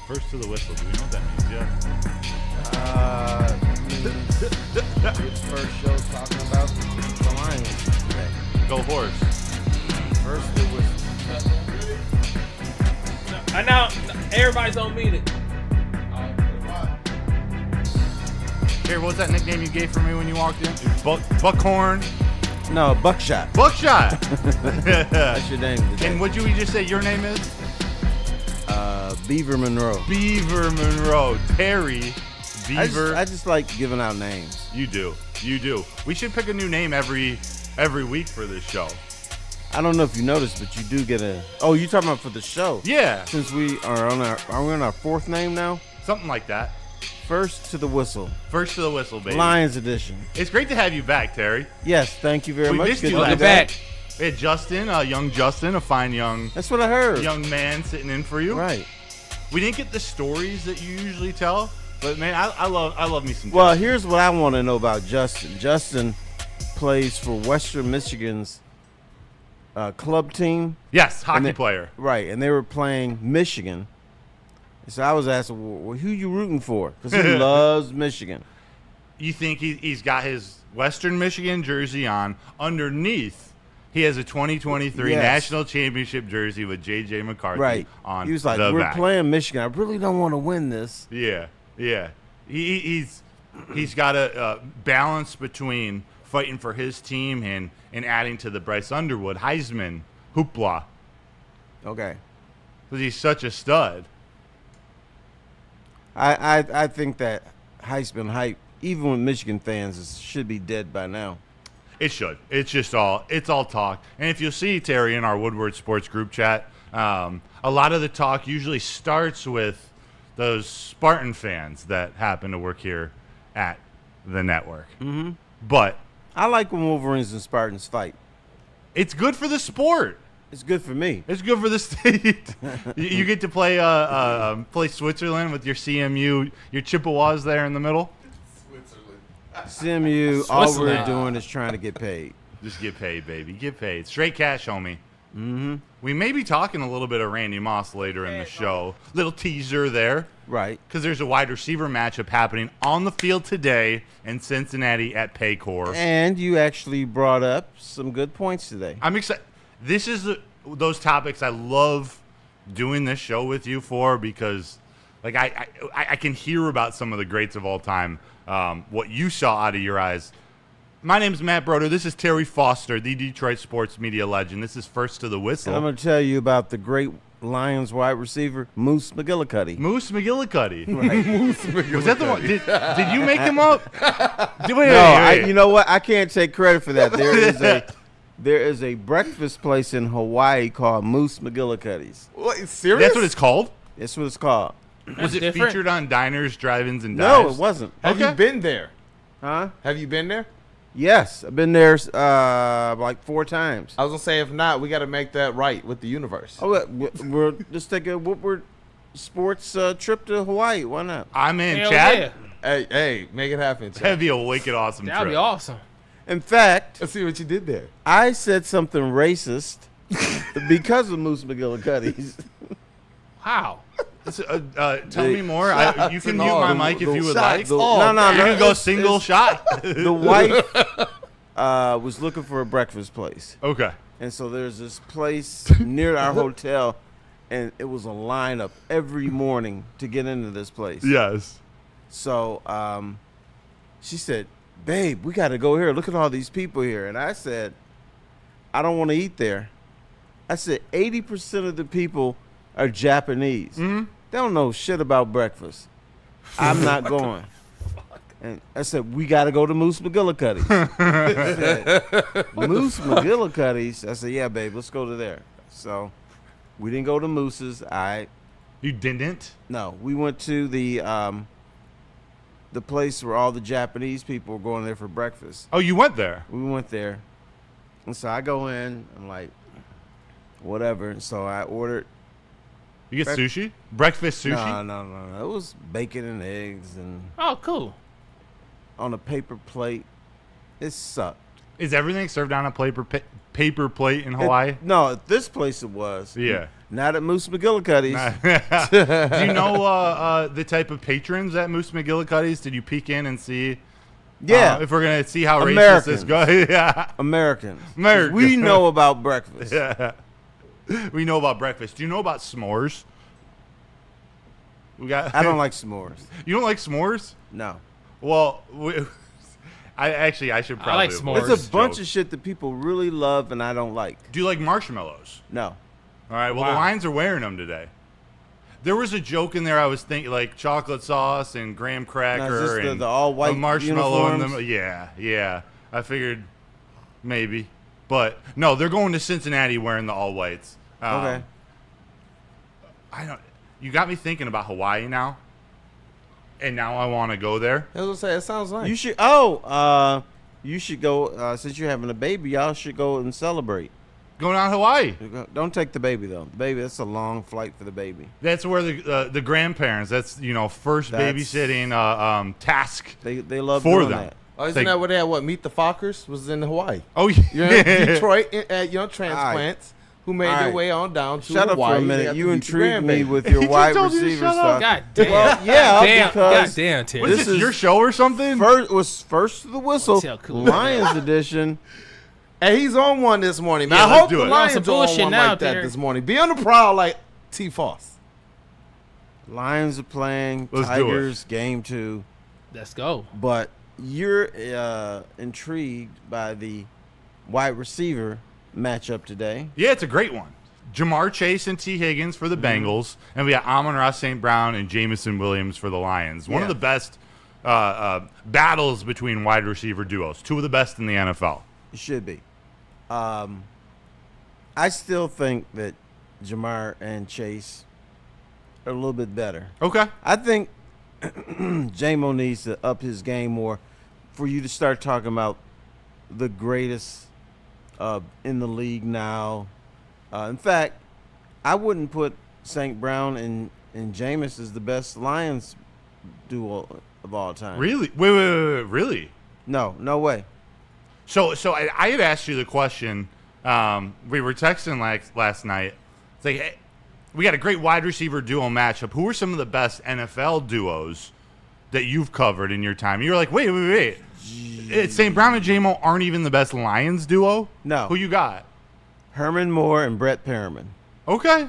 First to the whistle. Do we know what that means yet? His first show talking about the Lions today. Go Horse. First to whistle. I know everybody's on meeting. Here, what's that nickname you gave for me when you walked in? Buckhorn. No, Buckshot. Buckshot. That's your name today. And what you just say your name is? Beaver Monroe. Beaver Monroe. Terry Beaver. I just like giving out names. You do. We should pick a new name every week for this show. I don't know if you noticed, but you do get a. Oh, you talking about for the show? Yeah. Since we are on our fourth name now? Something like that. First to the whistle. First to the whistle, baby. Lions edition. It's great to have you back, Terry. Yes, thank you very We much. missed Good you to be last back. We had Justin, young Justin, a fine young That's what I heard. man sitting in for you. Right. We didn't get the stories that you usually tell, but man, I love me some. Well, Justin. here's what I want to know about Justin. Justin plays for Western Michigan's club team. Yes, hockey they- player. Right, and they were playing Michigan. So I was asking, well, who you rooting for? Because he loves Michigan. You think he's got his Western Michigan jersey on underneath? He has a 2023 Yes. national championship jersey with J.J. McCarthy Right. on. He was like, the we're back. playing Michigan. I really don't want to win this. Yeah. He's got a balance between fighting for his team and adding to the Bryce Underwood Heisman hoopla Okay. because he's such a stud. I think that Heisman hype, even with Michigan fans, should be dead by now. It should. It's all talk. And if you'll see, Terry, in our Woodward Sports group chat, a lot of the talk usually starts with those Spartan fans that happen to work here at the network. Mm-hmm. But I like when Wolverines and Spartans fight. it's good for the sport. It's good for me. It's good for the state. You get to play play Switzerland with your CMU, your Chippewas there in the middle. CMU, all we're Switzerland. doing is trying to get paid. Just get paid, baby. Get paid. Straight cash, homie. Mm-hmm. We may be talking a little bit of Randy Moss later in the show. Little teaser there. Right. Because there's a wide receiver matchup happening on the field today in Cincinnati at Paycor. And you actually brought up some good points today. I'm excited. This is those topics I love doing this show with you for because, like, I can hear about some of the greats of all time, what you saw out of your eyes. My name's Matt Broder. This is Terry Foster, the Detroit sports media legend. This is First to the Whistle. And I'm going to tell you about the great Lions wide receiver, Moose McGillicuddy. Moose McGillicuddy. Right. Was that the one? Did you make him up? Wait. You know what? I can't take credit for that. There is a breakfast place in Hawaii called Moose McGillicuddy's. What, serious? That's what it's called? That's what it's called. Was it different. featured on diners, drive-ins, and No, dives? it wasn't. Have Okay. you been there? Huh? Have you been there? Yes, I've been there like 4 times. I was gonna say if not, we got to make that right with the universe. Oh, we're just take a Woodward sports trip to Hawaii. Why not? I'm in, Hell Chad. yeah. Hey, make it happen. Chad. That'd be a wicked awesome That'd trip. be awesome. In fact, Let's see what you did there. I said something racist because of Moose McGillicuddy's. Wow. Tell me more. You can and mute all. my mic if you would Shots like. You all. No, can go it's- single shot. The wife was looking for a breakfast place. Okay. And so there's this place near our hotel, and it was a lineup every morning to get into this place. Yes. So she said, babe, we got to go here. Look at all these people here. And I said, I don't want to eat there. I said, 80% of the people are Japanese. Mm-hmm. They don't know shit about breakfast. I'm not going. And I said, we got to go to Moose McGillicuddy's. She said, Moose McGillicuddy's? I said, yeah, babe, let's go to there. So we didn't go to Moose's. You didn't? No, we went to the place where all the Japanese people were going there for breakfast. Oh, you went there. We went there. And so I go in, I'm like, whatever. And so I ordered. You get sushi? Breakfast sushi? No. It was bacon and eggs and Oh, cool. on a paper plate. It sucked. Is everything served on a paper plate in Hawaii? No, at this place it was. Yeah. Not at Moose McGillicuddy's. Do you know the type of patrons at Moose McGillicuddy's? Did you peek in and see? Yeah. If we're going to see how racist Americans. this goes. Yeah. Americans. Americans. We know about breakfast. Yeah. We know about breakfast. Do you know about s'mores? I don't like s'mores. You don't like s'mores? No. Well, I should probably. I like s'mores. There's a bunch of shit that people really love and I don't like. Do you like marshmallows? No. All right. Well, Wow. the Lions are wearing them today. There was a joke in there. I was thinking like chocolate sauce and graham cracker and the all white a marshmallow in uniforms? them. Yeah. I figured maybe, but no, they're going to Cincinnati wearing the all whites. Okay. I don't. You got me thinking about Hawaii now, and now I want to go there. I was gonna say it sounds nice. You should. Oh, you should go. Since you're having a baby, y'all should go and celebrate. Going on Hawaii. Don't take the baby though. Baby, that's a long flight for the baby. That's where the grandparents. That's first That's- babysitting task. They love For doing them. that. Oh, isn't Like- that where they had Meet the Fockers was in Hawaii? Oh You're yeah, in Detroit, transplants who made All their right. way on down to Shut up Hawaii. for a They minute. got to You meet the intrigued me grandbaby. with your He wide told you to receiver shut stuff. God damn. Well, yeah, damn, because God damn, Tim. What This is this is- your show or something? first to the whistle, Let's see how cool Lions edition. And he's on one this morning. Man. Yeah, I let's hope do the it. Lions Some are on bullshit one now, like that Peter. this morning. Be on the prowl like T. Foss. Lions are playing Let's do it. Tigers game 2, Let's go. but you're intrigued by the wide receiver matchup today. Yeah, it's a great one. Jamar Chase and Tee Higgins for the Bengals, and we got Amon-Ra St. Brown and Jameson Williams for the Lions. One of Yeah. the best battles between wide receiver duos. Two of the best in the NFL. It should be. I still think that Jamar and Chase are a little bit better. Okay. I think J-Mo needs to up his game more for you to start talking about the greatest in the league now. In fact, I wouldn't put St. Brown and Jameis as the best Lions duo of all time. Really? Wait. Really? No way. So I had asked you the question. We were texting last night. It's like, hey, we got a great wide receiver duo matchup. Who are some of the best NFL duos that you've covered in your time? You're like, wait. St. Brown and J-Mo aren't even the best Lions duo? No. Who you got? Herman Moore and Brett Perriman. Okay.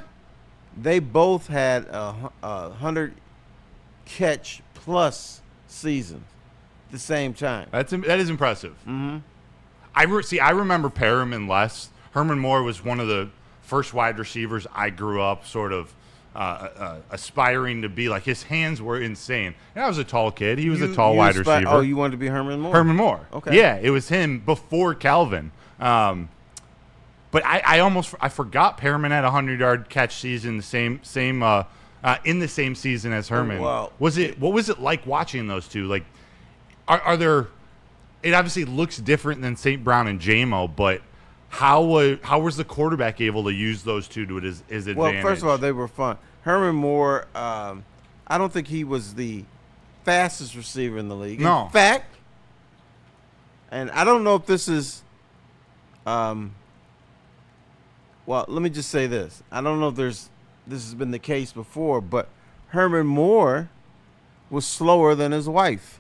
They both had a 100 catch plus seasons at the same time. That is impressive. Mm-hmm. I remember Perriman less. Herman Moore was one of the first wide receivers I grew up sort of aspiring to be. Like, his hands were insane. And I was a tall kid. He was a tall wide receiver. Oh, you wanted to be Herman Moore? Herman Moore. Okay. Yeah, it was him before Calvin. But I forgot Perriman had a 100-yard catch season in the same season as Herman. wow. What was it like watching those two? Like, are there? It obviously looks different than St. Brown and J-Mo, but how was the quarterback able to use those two to his advantage? Well, first of all, they were fun. Herman Moore, I don't think he was the fastest receiver in the league. No. In fact, and I don't know if this is, well, let me just say this. I don't know if this has been the case before, but Herman Moore was slower than his wife.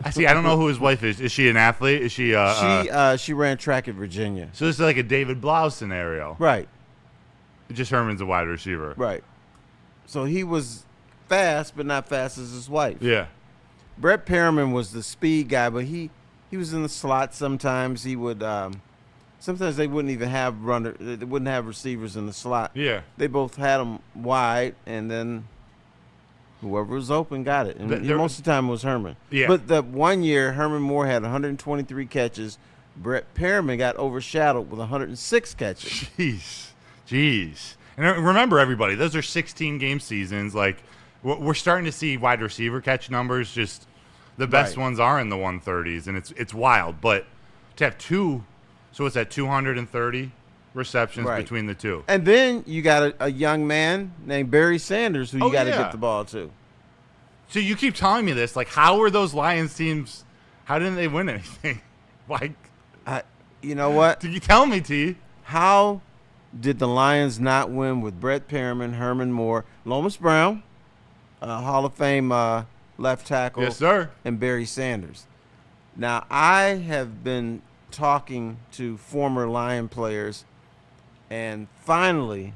I see. I don't know who his wife is. Is she an athlete? Is she? She ran track at Virginia. So this is like a David Blau scenario. Right. Just Herman's a wide receiver. Right. So he was fast, but not fast as his wife. Yeah. Brett Perriman was the speed guy, but he was in the slot sometimes. He would sometimes they wouldn't even have they wouldn't have receivers in the slot. Yeah. They both had them wide, and then whoever was open got it. And most of the time it was Herman. Yeah. But that one year, Herman Moore had 123 catches. Brett Perriman got overshadowed with 106 catches. Jeez. And remember, everybody, those are 16-game seasons. Like, we're starting to see wide receiver catch numbers. Just the best Right. ones are in the 130s, and it's wild. But to have two, so it's at 230 receptions Right. between the two. And then you got a young man named Barry Sanders who you got to yeah. get the ball to. So you keep telling me this. Like, how were those Lions teams? How didn't they win anything? Like, You know what? did you tell me, T? How did the Lions not win with Brett Perriman, Herman Moore, Lomas Brown, Hall of Fame left tackle, Yes, sir. and Barry Sanders. Now, I have been talking to former Lion players, and finally,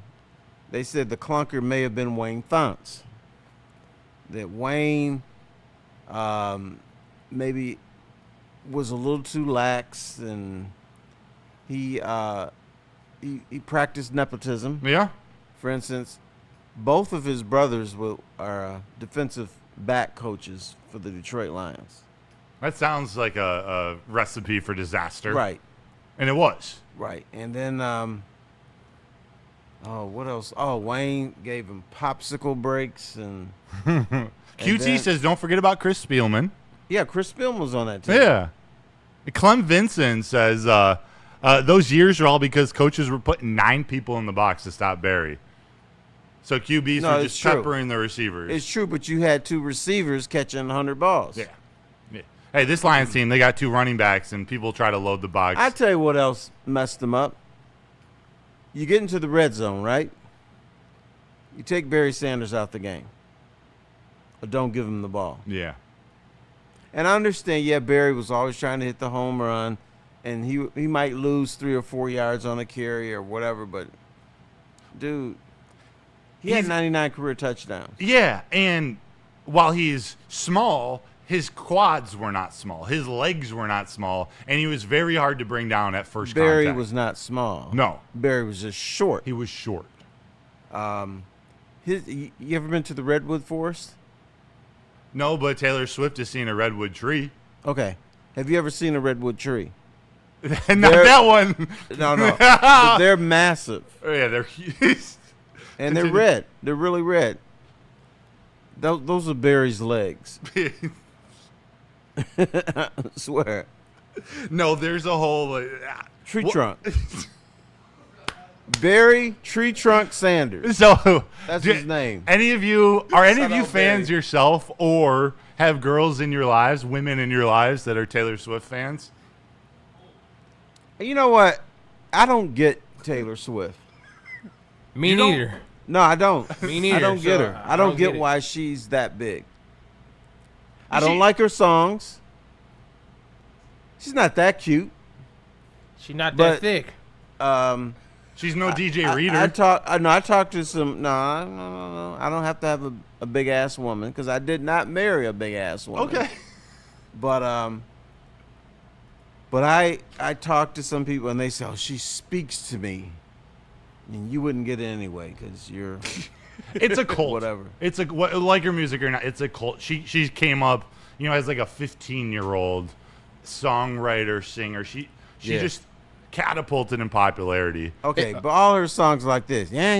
they said the clunker may have been Wayne Thuntz. That Wayne maybe was a little too lax, and he practiced nepotism. Yeah. For instance, both of his brothers are defensive back coaches for the Detroit Lions. That sounds like a recipe for disaster. Right. And it was. Right. And then, what else? Oh, Wayne gave him popsicle breaks. And QT then- says, don't forget about Chris Spielman. yeah, Chris Spielman was on that team. Yeah. Clem Vincent says, those years are all because coaches were putting 9 people in the box to stop Barry. So QBs No, were it's just true. peppering the receivers. It's true, but you had 2 receivers catching 100 balls. Yeah. Hey, this Lions team, they got 2 running backs, and people try to load the box. I tell you what else messed them up. You get into the red zone, right? You take Barry Sanders out the game. Or don't give him the ball. Yeah. And I understand, yeah, Barry was always trying to hit the home run, and he might lose 3 or 4 yards on a carry or whatever, but, dude, he had 99 career touchdowns. Yeah, and while he's small, his quads were not small. His legs were not small, and he was very hard to bring down at first Barry contact. was not small. No. Barry was just short. He was short. You ever been to the Redwood Forest? No, but Taylor Swift has seen a redwood tree. Okay. Have you ever seen a redwood tree? Not They're- that one. No. But they're massive. Oh, yeah, they're huge. And they're red. They're really red. Those are Barry's legs. I swear. No, there's a whole Tree What- trunk. Barry Tree Trunk Sanders. So That's his name. Any of you fans out Barry. yourself, or have girls in your lives, women in your lives that are Taylor Swift fans? You know what? I don't get Taylor Swift. Me neither. No, I don't. Me neither. I don't get so her. I don't get it. why she's that big. I She- don't like her songs. She's not that cute. She's not But- that thick. She's no DJ Reader. I talked to some. No. I don't have to have a big ass woman because I did not marry a big ass woman. Okay. But I talked to some people and they say, "Oh, she speaks to me," and you wouldn't get it anyway because you're It's a cult. Whatever. It's a like her music or not. It's a cult. She came up, as like a 15-year-old songwriter, singer. She Yeah. just catapulted in popularity. okay. But all her songs like this, yeah.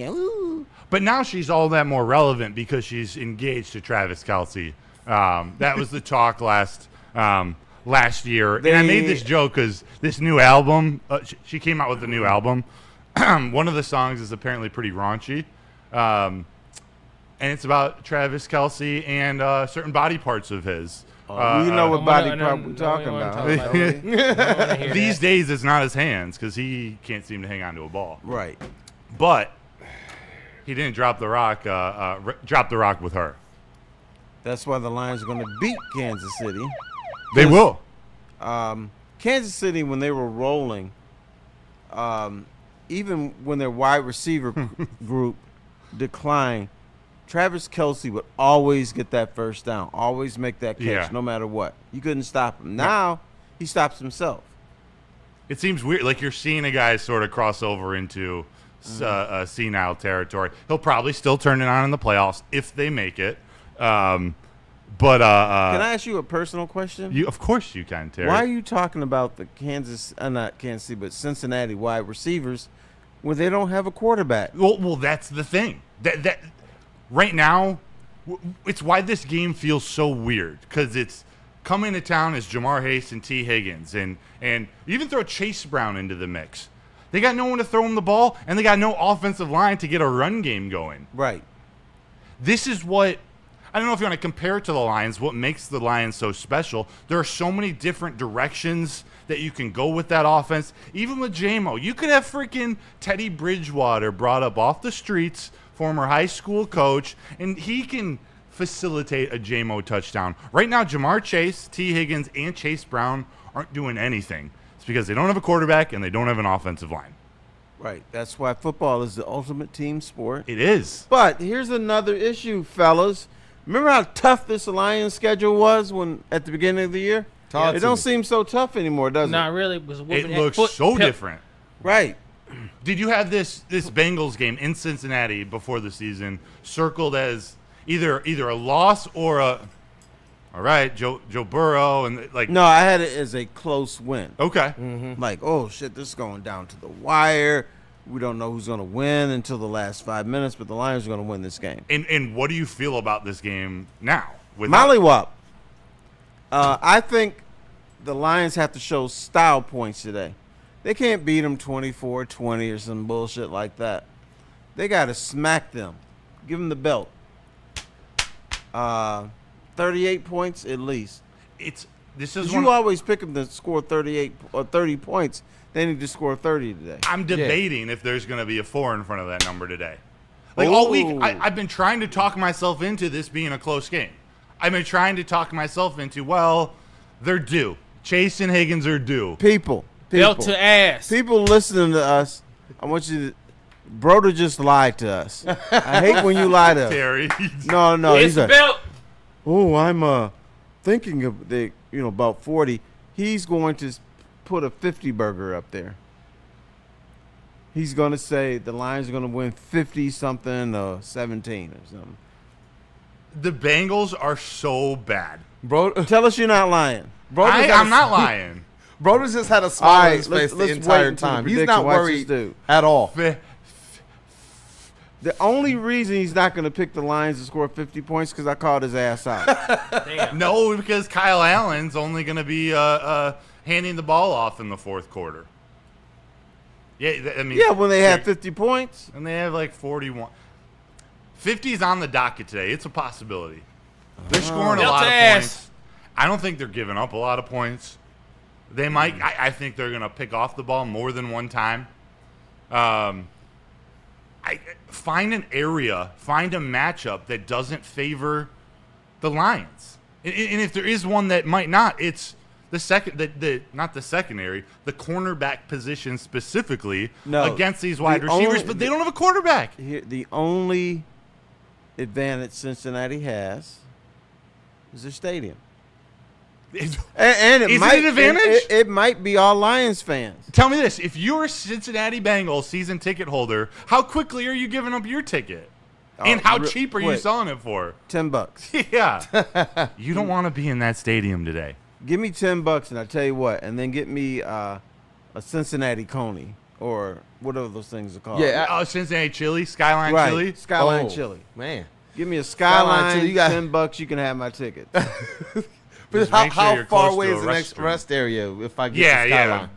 Ooh. But now she's all that more relevant because she's engaged to Travis Kelce. That was the talk last year. And I made this joke because this new album, she came out with a new album. One of the songs is apparently pretty raunchy. And it's about Travis Kelce and certain body parts of his. You know what body no, part no, we're no, talking we wanna about. talk huh? about it. I don't wanna hear These that. days, it's not his hands because he can't seem to hang on to a ball. Right. But he didn't drop the rock with her. That's why the Lions are going to beat Kansas City. They will. Kansas City, when they were rolling, even when their wide receiver group declined, Travis Kelce would always get that first down, always make that catch, Yeah. no matter what. You couldn't stop him. Now, he stops himself. It seems weird. Like you're seeing a guy sort of cross over into senile territory. He'll probably still turn it on in the playoffs if they make it. Can Can I ask you a personal question? Of course you can, Terry. Why are you talking about the not Kansas City, but Cincinnati wide receivers when they don't have a quarterback? Well, that's the thing. That right now, it's why this game feels so weird because it's coming to town as Jamar Chase and Tee Higgins, and even throw Chase Brown into the mix. They got no one to throw him the ball, and they got no offensive line to get a run game going. Right. This is what I don't know if you want to compare it to the Lions. What makes the Lions so special? There are so many different directions that you can go with that offense. Even with J-Mo, you could have freaking Teddy Bridgewater brought up off the streets, former high school coach, and he can facilitate a J-Mo touchdown. Right now, Jamar Chase, Tee Higgins, and Chase Brown aren't doing anything. It's because they don't have a quarterback and they don't have an offensive line. Right. That's why football is the ultimate team sport. It is. But here's another issue, fellas. Remember how tough this Lions schedule was at the beginning of the year? Talk It to don't me. seem so tough anymore, does Not it? really. It was a It whooping looks foot so pep- different. Right. Did you have this Bengals game in Cincinnati before the season circled as either a loss or a all right, Joe Burrow and like No, I had it as a close win. okay. Like, oh, shit, this is going down to the wire. We don't know who's going to win until the last 5 minutes, but the Lions are going to win this game. And what do you feel about this game now? Mollywop. I think the Lions have to show style points today. They can't beat them 24-20 or some bullshit like that. They got to smack them. Give them the belt. 38 points at least. This is 'Cause one you always pick them to score 38 or 30 points. They need to score 30 today. I'm debating if there's going to be a 4 in front of that number today. Like all week, Ooh. I've been trying to talk myself into this being a close game. I've been trying to talk myself into, well, they're due. Chase and Higgins are due. People. Belt to ass. People listening to us, I want you to. Broder just lied to us. I hate when you lie to us. Terry. No, It's he's like, belt. oh, I'm thinking of about 40. He's going to put a 50 burger up there. He's going to say the Lions are going to win 50 something or 17 or something. The Bengals are so bad. Bro, Tell us you're not lying. I'm not lying. Broder's just had a smile All on right, his face the let's entire wait until the time. He's prediction. not Watch worried this dude. at all. The only reason he's not going to pick the Lions to score 50 points because I called his ass out. Damn. No, because Kyle Allen's only going to be handing the ball off in the fourth quarter. Yeah, I mean. Yeah, when they have 50 points. And they have like 41. 50 is on the docket today. It's a possibility. They're scoring a Belt lot to of ass. points. I don't think they're giving up a lot of points. They might. I think they're going to pick off the ball more than one time. Find an area, find a matchup that doesn't favor the Lions. And if there is one that might not, it's the not the secondary, the cornerback position specifically against these wide receivers, but they don't have a quarterback. Here, the only advantage Cincinnati has is their stadium. And it Is it might, an advantage? It might be all Lions fans. Tell me this: if you're a Cincinnati Bengals season ticket holder, how quickly are you giving up your ticket? And how cheap are you selling it for? $10. Yeah, you don't want to be in that stadium today. Give me $10, and I tell you what, and then get me a Cincinnati Coney or whatever those things are called. Yeah, Cincinnati chili, Skyline right. chili. Skyline Oh, chili. man. Give me a Skyline chili, you got- $10. You can have my ticket. But Just make sure how you're far close away to is a the next restroom. rest area if I get Yeah, the yeah. Skyline?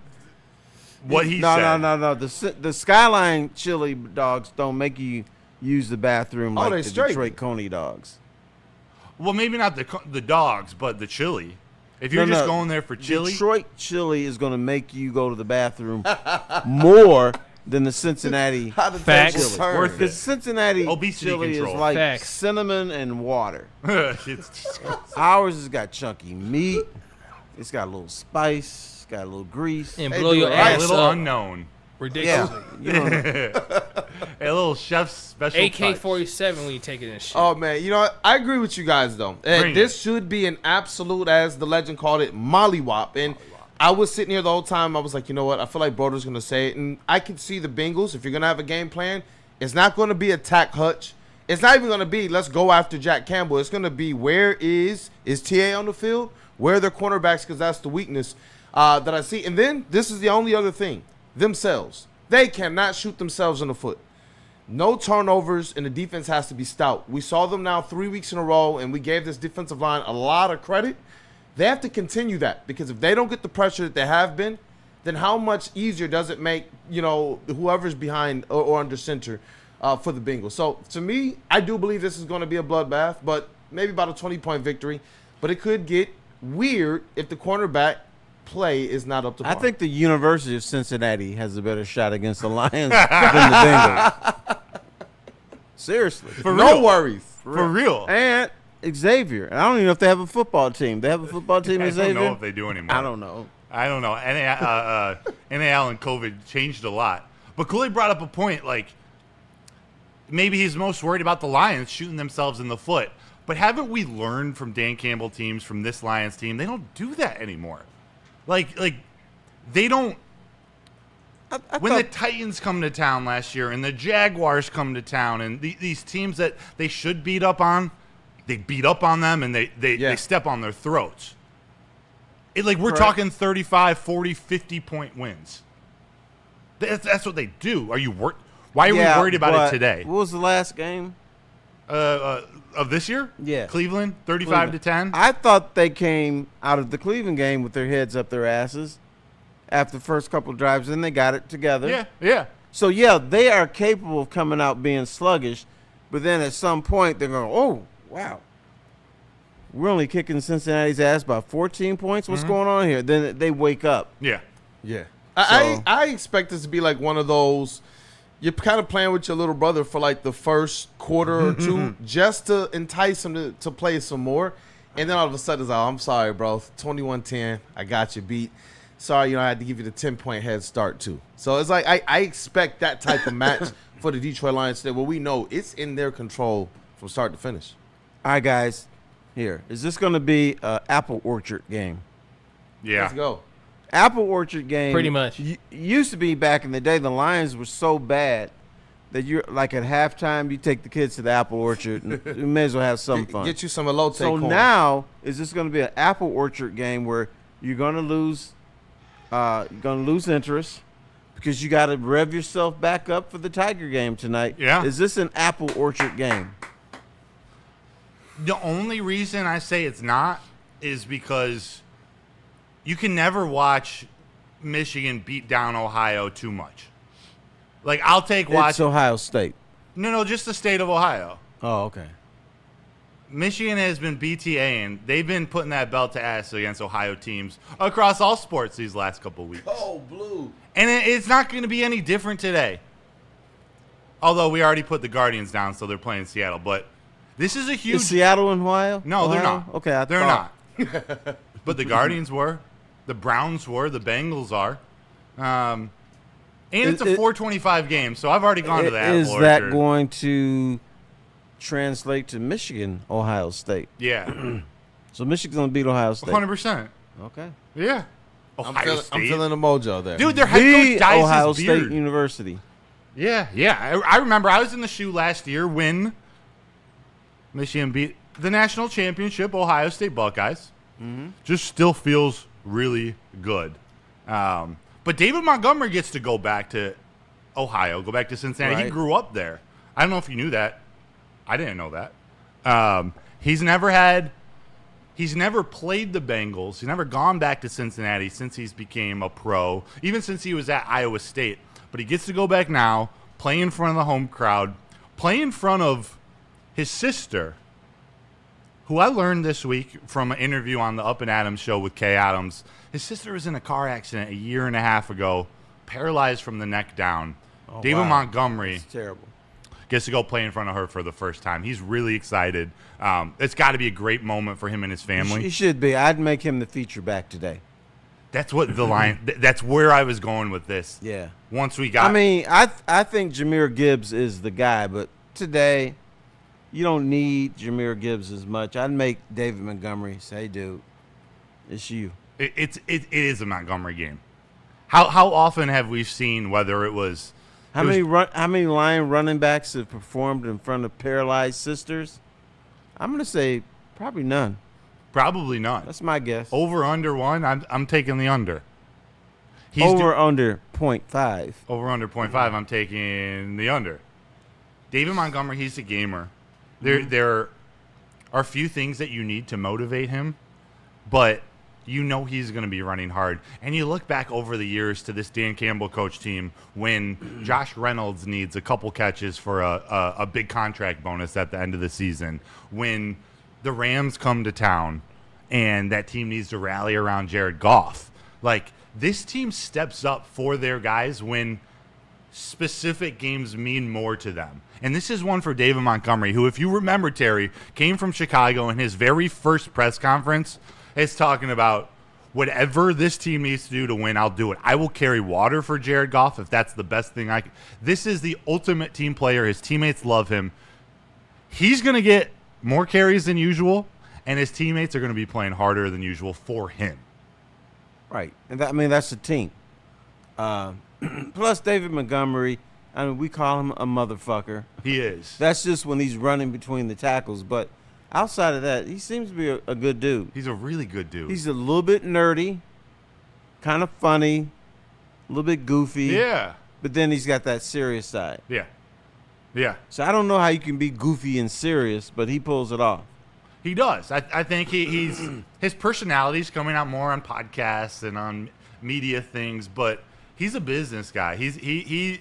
What he said. No. The Skyline chili dogs don't make you use the bathroom like they the straight. Detroit Coney dogs. Well, maybe not the dogs, but the chili. If you're just going there for chili, Detroit chili is going to make you go to the bathroom more than the Cincinnati How did Facts. that just turn? Worth it. Because Cincinnati Obesity chili control. is like Facts. cinnamon and water. it's Ours has got chunky meat. It's got a little spice. It's got a little grease. And Hey, blow your dude, a ass little up. unknown. Ridiculous. Yeah. You know, A little chef's special touch. AK-47 when you take it in shit. Oh, man. You know what? I agree with you guys, though. Bring This it. should be an absolute, as the legend called it, mollywop. And I was sitting here the whole time. I was like, you know what? I feel like Broder's going to say it. And I can see the Bengals, if you're going to have a game plan, it's not going to be attack Hutch. It's not even going to be let's go after Jack Campbell. It's going to be where is TA on the field? Where are their cornerbacks? Because that's the weakness that I see. And then this is the only other thing. Themselves. They cannot shoot themselves in the foot. No turnovers, and the defense has to be stout. We saw them now 3 weeks in a row, and we gave this defensive line a lot of credit. They have to continue that, because if they don't get the pressure that they have been, then how much easier does it make, whoever's behind or under center for the Bengals? So, to me, I do believe this is going to be a bloodbath, but maybe about a 20-point victory, but it could get weird if the cornerback play is not up to par. I think the University of Cincinnati has a better shot against the Lions than the Bengals. Seriously. no worries. For real. And Xavier. I don't even know if they have a football team. They have a football team, I Xavier? don't know if they do anymore. I don't know. NAL and COVID changed a lot. But Cooley brought up a point, like, maybe he's most worried about the Lions shooting themselves in the foot. But haven't we learned from Dan Campbell teams, from this Lions team, they don't do that anymore. Like they don't. When the Titans come to town last year and the Jaguars come to town and these teams that they should beat up on, they beat up on them and they step on their throats. We're talking 35, 40, 50-point wins. That's what they do. Why are we worried about it today? What was the last game? Of this year? Yeah. Cleveland, 35-10. I thought they came out of the Cleveland game with their heads up their asses after the first couple of drives, and they got it together. Yeah. So, they are capable of coming out being sluggish, but then at some point they're going, oh, wow. We're only kicking Cincinnati's ass by 14 points. What's going on here? Then they wake up. Yeah. I expect this to be like one of those, you're kind of playing with your little brother for like the first quarter or two just to entice him to play some more. And then all of a sudden it's like, I'm sorry, bro. 21-10. I got you beat. Sorry, I had to give you the 10-point head start too. So it's like I expect that type of match for the Detroit Lions today where we know it's in their control from start to finish. All right, guys. Here. Is this going to be an apple orchard game? Yeah. Let's go. Apple orchard game. Pretty much. Used to be back in the day, the Lions were so bad that you're like at halftime, you take the kids to the apple orchard and you may as well have some fun. Get you some elote So corn. now, is this going to be an apple orchard game where you're going to lose interest because you got to rev yourself back up for the Tiger game tonight? Yeah. Is this an apple orchard game? The only reason I say it's not is because you can never watch Michigan beat down Ohio too much. I'll take It's watch. Ohio State. No, just the state of Ohio. Oh, okay. Michigan has been BTAing. They've been putting that belt to ass against Ohio teams across all sports these last couple weeks. Oh, blue. And it's not going to be any different today. Although we already put the Guardians down, so they're playing Seattle. But this is a huge... Is Seattle in Ohio? No, they're Ohio? not. Okay, they're thought. not. But the Guardians were. The Browns were. The Bengals are. And it's a 425 game, so I've already gone to that. Is that going to translate to Michigan, Ohio State? Yeah. So Michigan's going to beat Ohio State. 100%. Okay. Yeah. I'm feeling the mojo there. Dude, their head coach dyes Ohio his beard. State University. Yeah. I remember I was in the shoe last year when Michigan beat the national championship Ohio State Buckeyes. Just still feels really good. But David Montgomery gets to go back to Ohio, go back to Cincinnati. Right. He grew up there. I don't know if you knew that. I didn't know that. He's never played the Bengals. He's never gone back to Cincinnati since he's became a pro, even since he was at Iowa State. But he gets to go back now, play in front of the home crowd, play in front of his sister, who I learned this week from an interview on the Up and Adams show with Kay Adams. His sister was in a car accident a year and a half ago, paralyzed from the neck down. Oh, David wow. Montgomery It's terrible. gets to go play in front of her for the first time. He's really excited. It's got to be a great moment for him and his family. He should be. I'd make him the feature back today. That's what the line. That's where I was going with this. Yeah. Once we got. I mean, I think Jahmyr Gibbs is the guy, but today you don't need Jahmyr Gibbs as much. I'd make David Montgomery say, "Hey, dude, it's you." It is a Montgomery game. How often have we seen whether it was How many Lion running backs have performed in front of paralyzed sisters? I'm gonna say probably none. Probably none. That's my guess. Over under one. I'm taking the under. Under 0.5. Over under 0.5. I'm taking the under. David Montgomery, he's a gamer. There are few things that you need to motivate him, but you know he's going to be running hard. And you look back over the years to this Dan Campbell coach team when Josh Reynolds needs a couple catches for a big contract bonus at the end of the season, when the Rams come to town and that team needs to rally around Jared Goff. Like, this team steps up for their guys when specific games mean more to them. And this is one for David Montgomery, who, if you remember, Terry, came from Chicago, and his very first press conference is talking about whatever this team needs to do to win, I'll do it. I will carry water for Jared Goff if that's the best thing I can. This is the ultimate team player. His teammates love him. He's going to get more carries than usual, and his teammates are going to be playing harder than usual for him. Right. And that's the team. Plus, David Montgomery, I mean, we call him a motherfucker. He is. That's just when he's running between the tackles. But outside of that, he seems to be a good dude. He's a really good dude. He's a little bit nerdy, kind of funny, a little bit goofy. Yeah. But then he's got that serious side. Yeah. Yeah. So I don't know how you can be goofy and serious, but he pulls it off. He does. I think he's his personality's coming out more on podcasts and on media things, but he's a business guy. He's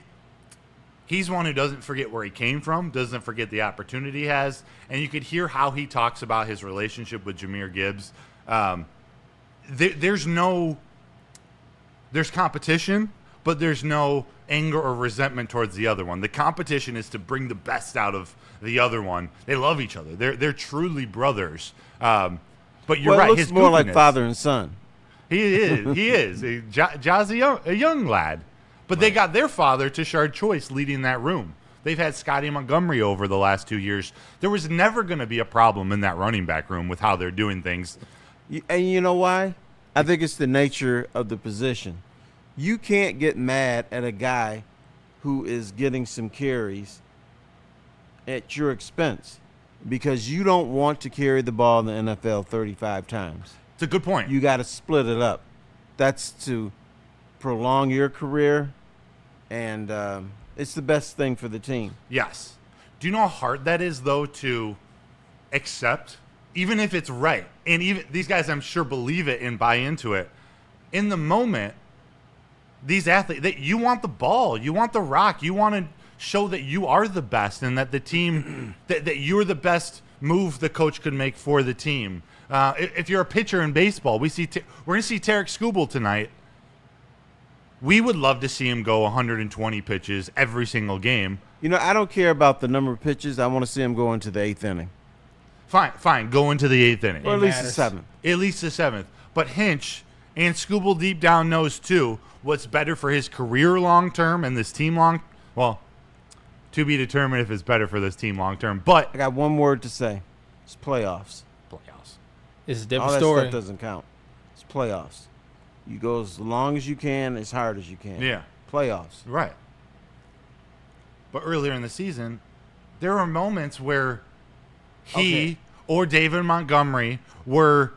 one who doesn't forget where he came from, doesn't forget the opportunity he has, and you could hear how he talks about his relationship with Jahmyr Gibbs. There's competition, but there's no anger or resentment towards the other one. The competition is to bring the best out of the other one. They love each other. They're truly brothers. But you're right. It looks his more like goofiness. father and son. He is. Ja's a young lad. But they got their father, Tashard Choice, leading that room. They've had Scotty Montgomery over the last 2 years. There was never going to be a problem in that running back room with how they're doing things. And you know why? I think it's the nature of the position. You can't get mad at a guy who is getting some carries at your expense because you don't want to carry the ball in the NFL 35 times. It's a good point. You got to split it up. That's to prolong your career, and it's the best thing for the team. Yes. Do you know how hard that is, though, to accept, even if it's right? And even these guys, I'm sure, believe it and buy into it. In the moment, these athletes, you want the ball, you want the rock, you want to show that you are the best and that the team, that you're the best move the coach could make for the team. If you're a pitcher in baseball, we're going to see Tarek Skubal tonight. We would love to see him go 120 pitches every single game. You know, I don't care about the number of pitches. I want to see him go into the 8th inning. Fine, go into the 8th inning. Or at least the 7th. At least the 7th. But Hinch and Skubal deep down knows, too, what's better for his career long-term and this team well, to be determined if it's better for this team long-term. But I got one word to say. It's playoffs. It's a different All that story. stuff doesn't count. It's playoffs. You go as long as you can, as hard as you can. Yeah. Playoffs. Right. But earlier in the season, there were moments where he or David Montgomery were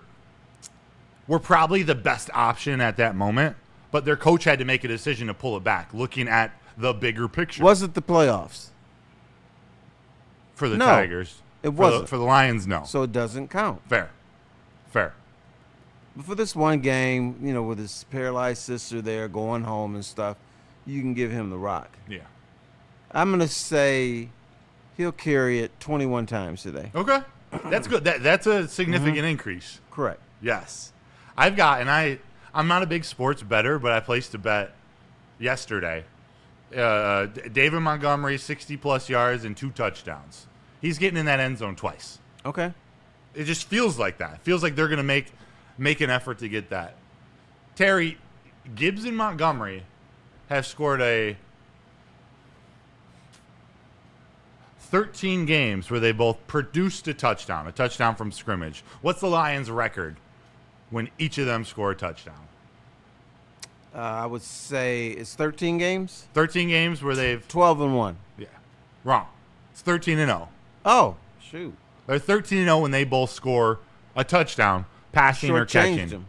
probably the best option at that moment, but their coach had to make a decision to pull it back, looking at the bigger picture. Was it the playoffs? For the No, Tigers. it wasn't. For the Lions, no. So it doesn't count. Fair. But for this one game, you know, with his paralyzed sister there going home and stuff, you can give him the rock. Yeah. I'm going to say he'll carry it 21 times today. Okay. That's good. That's a significant increase. Correct. Yes. I've got, and I'm not a big sports bettor, but I placed a bet yesterday. David Montgomery, 60-plus yards and 2 touchdowns. He's getting in that end zone twice. Okay. It just feels like that. It feels like they're going to make an effort to get that. Terry, Gibbs and Montgomery have scored 13 games where they both produced a touchdown from scrimmage. What's the Lions' record when each of them score a touchdown? I would say it's 13 games. 13 games where they've 12-1. Yeah. Wrong. It's 13-0. Oh, shoot. They're 13-0 when they both score a touchdown, passing or catching. Shortchanged him.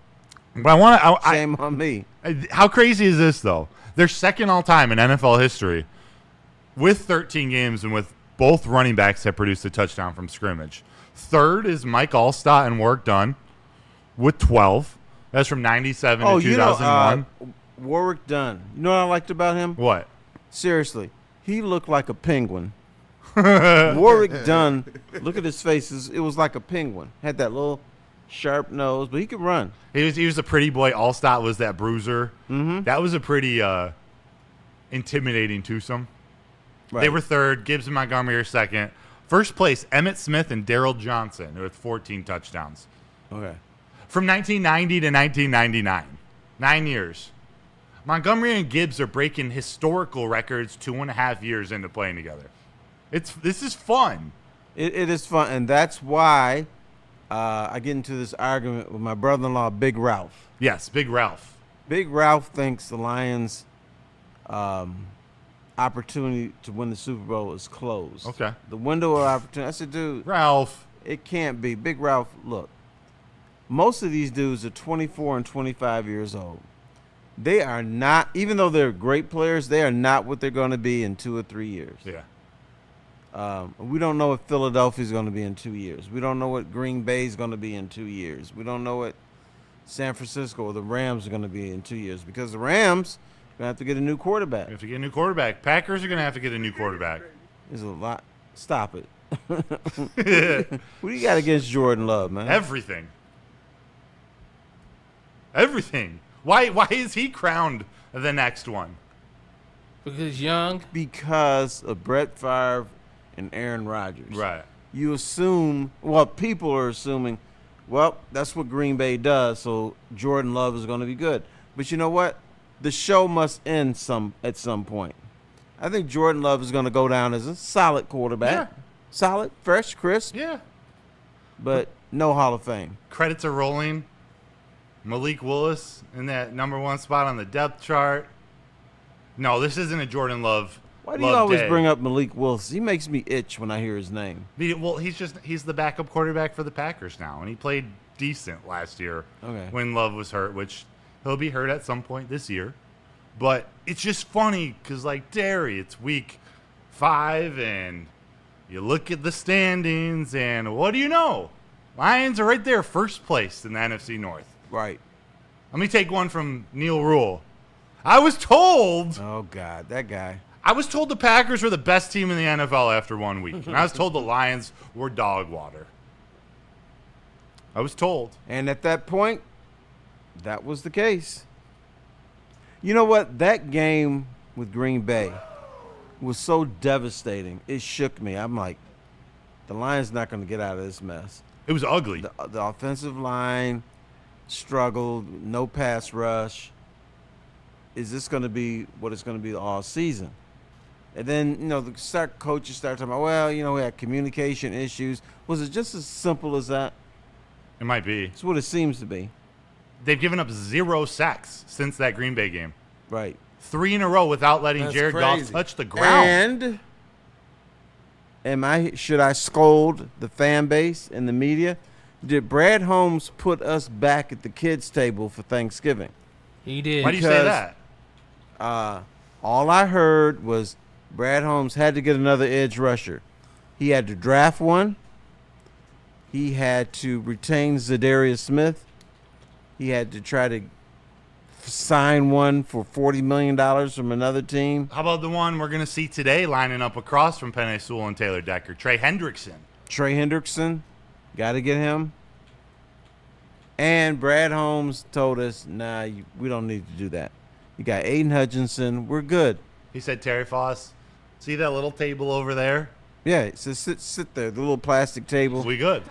But Shame on me. How crazy is this, though? They're second all-time in NFL history with 13 games and with both running backs have produced a touchdown from scrimmage. Third is Mike Allstott and Warwick Dunn with 12. That's from 97 to 2001. Warwick Dunn. You know what I liked about him? What? Seriously. He looked like a penguin Warwick Dunn, look at his face. It was like a penguin. Had that little sharp nose, but he could run. He was a pretty boy. Allstott was that bruiser. Mm-hmm. That was a pretty intimidating twosome. Right. They were third. Gibbs and Montgomery are second. First place, Emmitt Smith and Daryl Johnson with 14 touchdowns. Okay. From 1990 to 1999, 9 years. Montgomery and Gibbs are breaking historical records 2.5 years into playing together. This is fun. It is fun, and that's why I get into this argument with my brother-in-law, Big Ralph. Yes, Big Ralph. Big Ralph thinks the Lions' opportunity to win the Super Bowl is closed. Okay. The window of opportunity. I said, dude, Ralph. it can't be. Big Ralph, look, most of these dudes are 24 and 25 years old. They are not, even though they're great players, they are not what they're going to be in 2 or 3 years. Yeah. We don't know what Philadelphia's going to be in 2 years. We don't know what Green Bay's going to be in 2 years. We don't know what San Francisco or the Rams are going to be in 2 years, because the Rams are going to have to get a new quarterback. You have to get a new quarterback. Packers are going to have to get a new quarterback. There's a lot. Stop it. What do you got against Jordan Love, man? Everything. Everything. Why is he crowned the next one? Because young. Because of Brett Favre and Aaron Rodgers. Right. You assume, well, people are assuming, well, that's what Green Bay does, so Jordan Love is going to be good. But you know what? The show must end at some point. I think Jordan Love is going to go down as a solid quarterback. Yeah. Solid, fresh, crisp, Yeah. but no Hall of Fame. Credits are rolling. Malik Willis in that number 1 spot on the depth chart. No, this isn't a Jordan Love. Why do you always bring up Malik Willis? He makes me itch when I hear his name. Well, he's the backup quarterback for the Packers now, and he played decent last year when Love was hurt, which he'll be hurt at some point this year. But it's just funny because, like, Derry, it's week 5, and you look at the standings, and what do you know? Lions are right there, first place in the NFC North. Right. Let me take one from Neil Rule. I was told Oh, God, that guy. the Packers were the best team in the NFL after 1 week. And I was told the Lions were dog water. I was told. And at that point, that was the case. You know what? That game with Green Bay was so devastating. It shook me. I'm like, the Lions not going to get out of this mess. It was ugly. The offensive line struggled, no pass rush. Is this going to be what it's going to be all season? And then, the coaches start talking about, well, we had communication issues. Was it just as simple as that? It might be. It's what it seems to be. They've given up 0 sacks since that Green Bay game. Right. 3 in a row without letting That's Jared crazy. Goff touch the ground. And should I scold the fan base and the media? Did Brad Holmes put us back at the kids' table for Thanksgiving? He did. Why do you say that? All I heard was Brad Holmes had to get another edge rusher. He had to draft one. He had to retain Zadarius Smith. He had to try to sign one for $40 million from another team. How about the one we're going to see today lining up across from Penei Sewell and Taylor Decker? Trey Hendrickson. Trey Hendrickson, got to get him. And Brad Holmes told us, nah, we don't need to do that. You got Aiden Hutchinson. We're good. He said, Terry Foss, see that little table over there? Yeah, so sit there, the little plastic table. We good.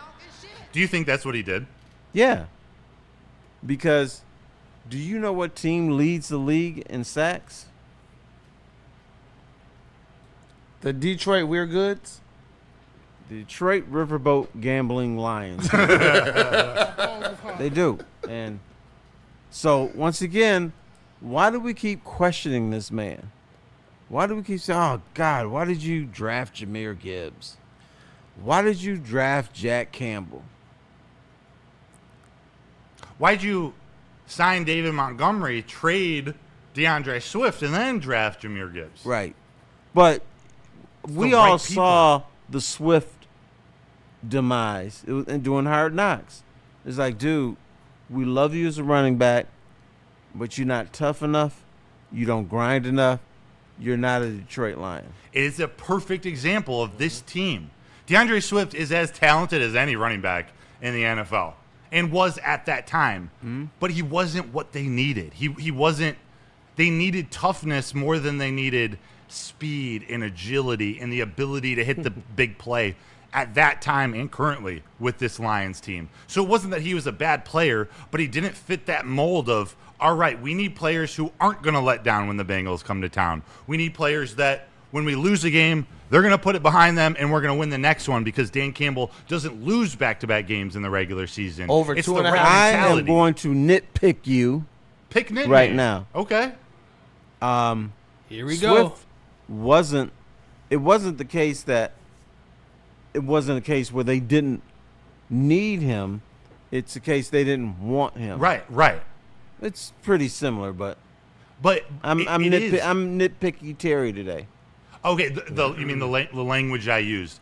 Do you think that's what he did? Yeah. Because do you know what team leads the league in sacks? The Detroit We're Goods. The Detroit Riverboat Gambling Lions. They do. And so, once again, why do we keep questioning this man? Why do we keep saying, oh, God, why did you draft Jahmyr Gibbs? Why did you draft Jack Campbell? Why'd you sign David Montgomery, trade DeAndre Swift, and then draft Jahmyr Gibbs? Right. But we the all right saw the Swift demise and doing Hard Knocks. It's like, dude, we love you as a running back, but you're not tough enough. You don't grind enough. you're not a Detroit Lion. It is a perfect example of this team. DeAndre Swift is as talented as any running back in the NFL and was at that time, but he wasn't what they needed. He wasn't. They needed toughness more than they needed speed and agility and the ability to hit the big play at that time and currently with this Lions team. So it wasn't that he was a bad player, but he didn't fit that mold of, all right, we need players who aren't going to let down when the Bengals come to town. We need players that when we lose a game, they're going to put it behind them and we're going to win the next one because Dan Campbell doesn't lose back-to-back games in the regular season. Over It's 2.5. the right I am mentality. going to nitpick you Pick nitpick. right now. Okay. Here we go. Swift wasn't the case that it wasn't a case where they didn't need him. It's a case they didn't want him. Right. It's pretty similar, but But I'm it is. nitpicky Terry today. Okay, you mean the language I used?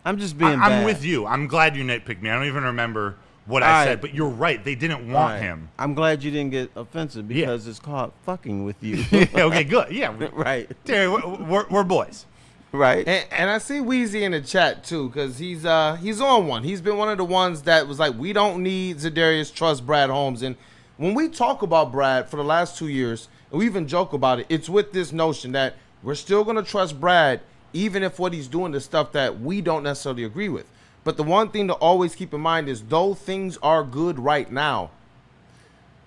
I'm just being I'm bad. with you. I'm glad you nitpicked me. I don't even remember what All I right. said, but you're right. They didn't All want right. him. I'm glad you didn't get offensive because it's called fucking with you. Okay, good. Yeah, Right. Terry, we're boys. Right. And I see Weezy in the chat too, because he's on one. He's been one of the ones that was like, we don't need Za'Darius, trust Brad Holmes. And when we talk about Brad for the last 2 years, and we even joke about it, it's with this notion that we're still going to trust Brad, even if what he's doing is stuff that we don't necessarily agree with. But the one thing to always keep in mind is, though things are good right now,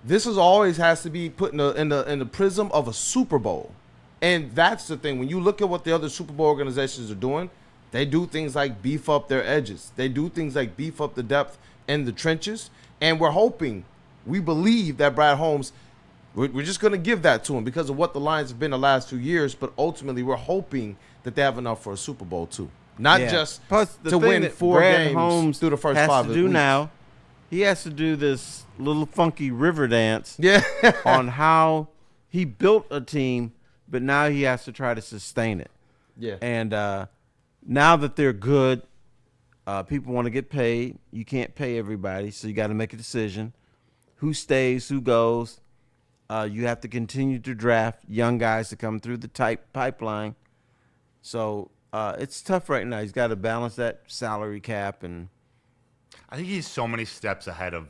this is always has to be put in the prism of a Super Bowl. And that's the thing. When you look at what the other Super Bowl organizations are doing, they do things like beef up their edges. They do things like beef up the depth in the trenches. And we're hoping, we believe that Brad Holmes, we're just going to give that to him because of what the Lions have been the last 2 years. But ultimately, we're hoping that they have enough for a Super Bowl too. Not just Plus, the to thing win that 4 Brad games Holmes through the first has 5 to do weeks. now, he has to do this little funky river dance Yeah. on how he built a team, but now he has to try to sustain it. Yeah. And now that they're good, people want to get paid. You can't pay everybody, so you got to make a decision. Who stays, who goes. You have to continue to draft young guys to come through the pipeline. So it's tough right now. He's got to balance that salary cap. And I think he's so many steps ahead of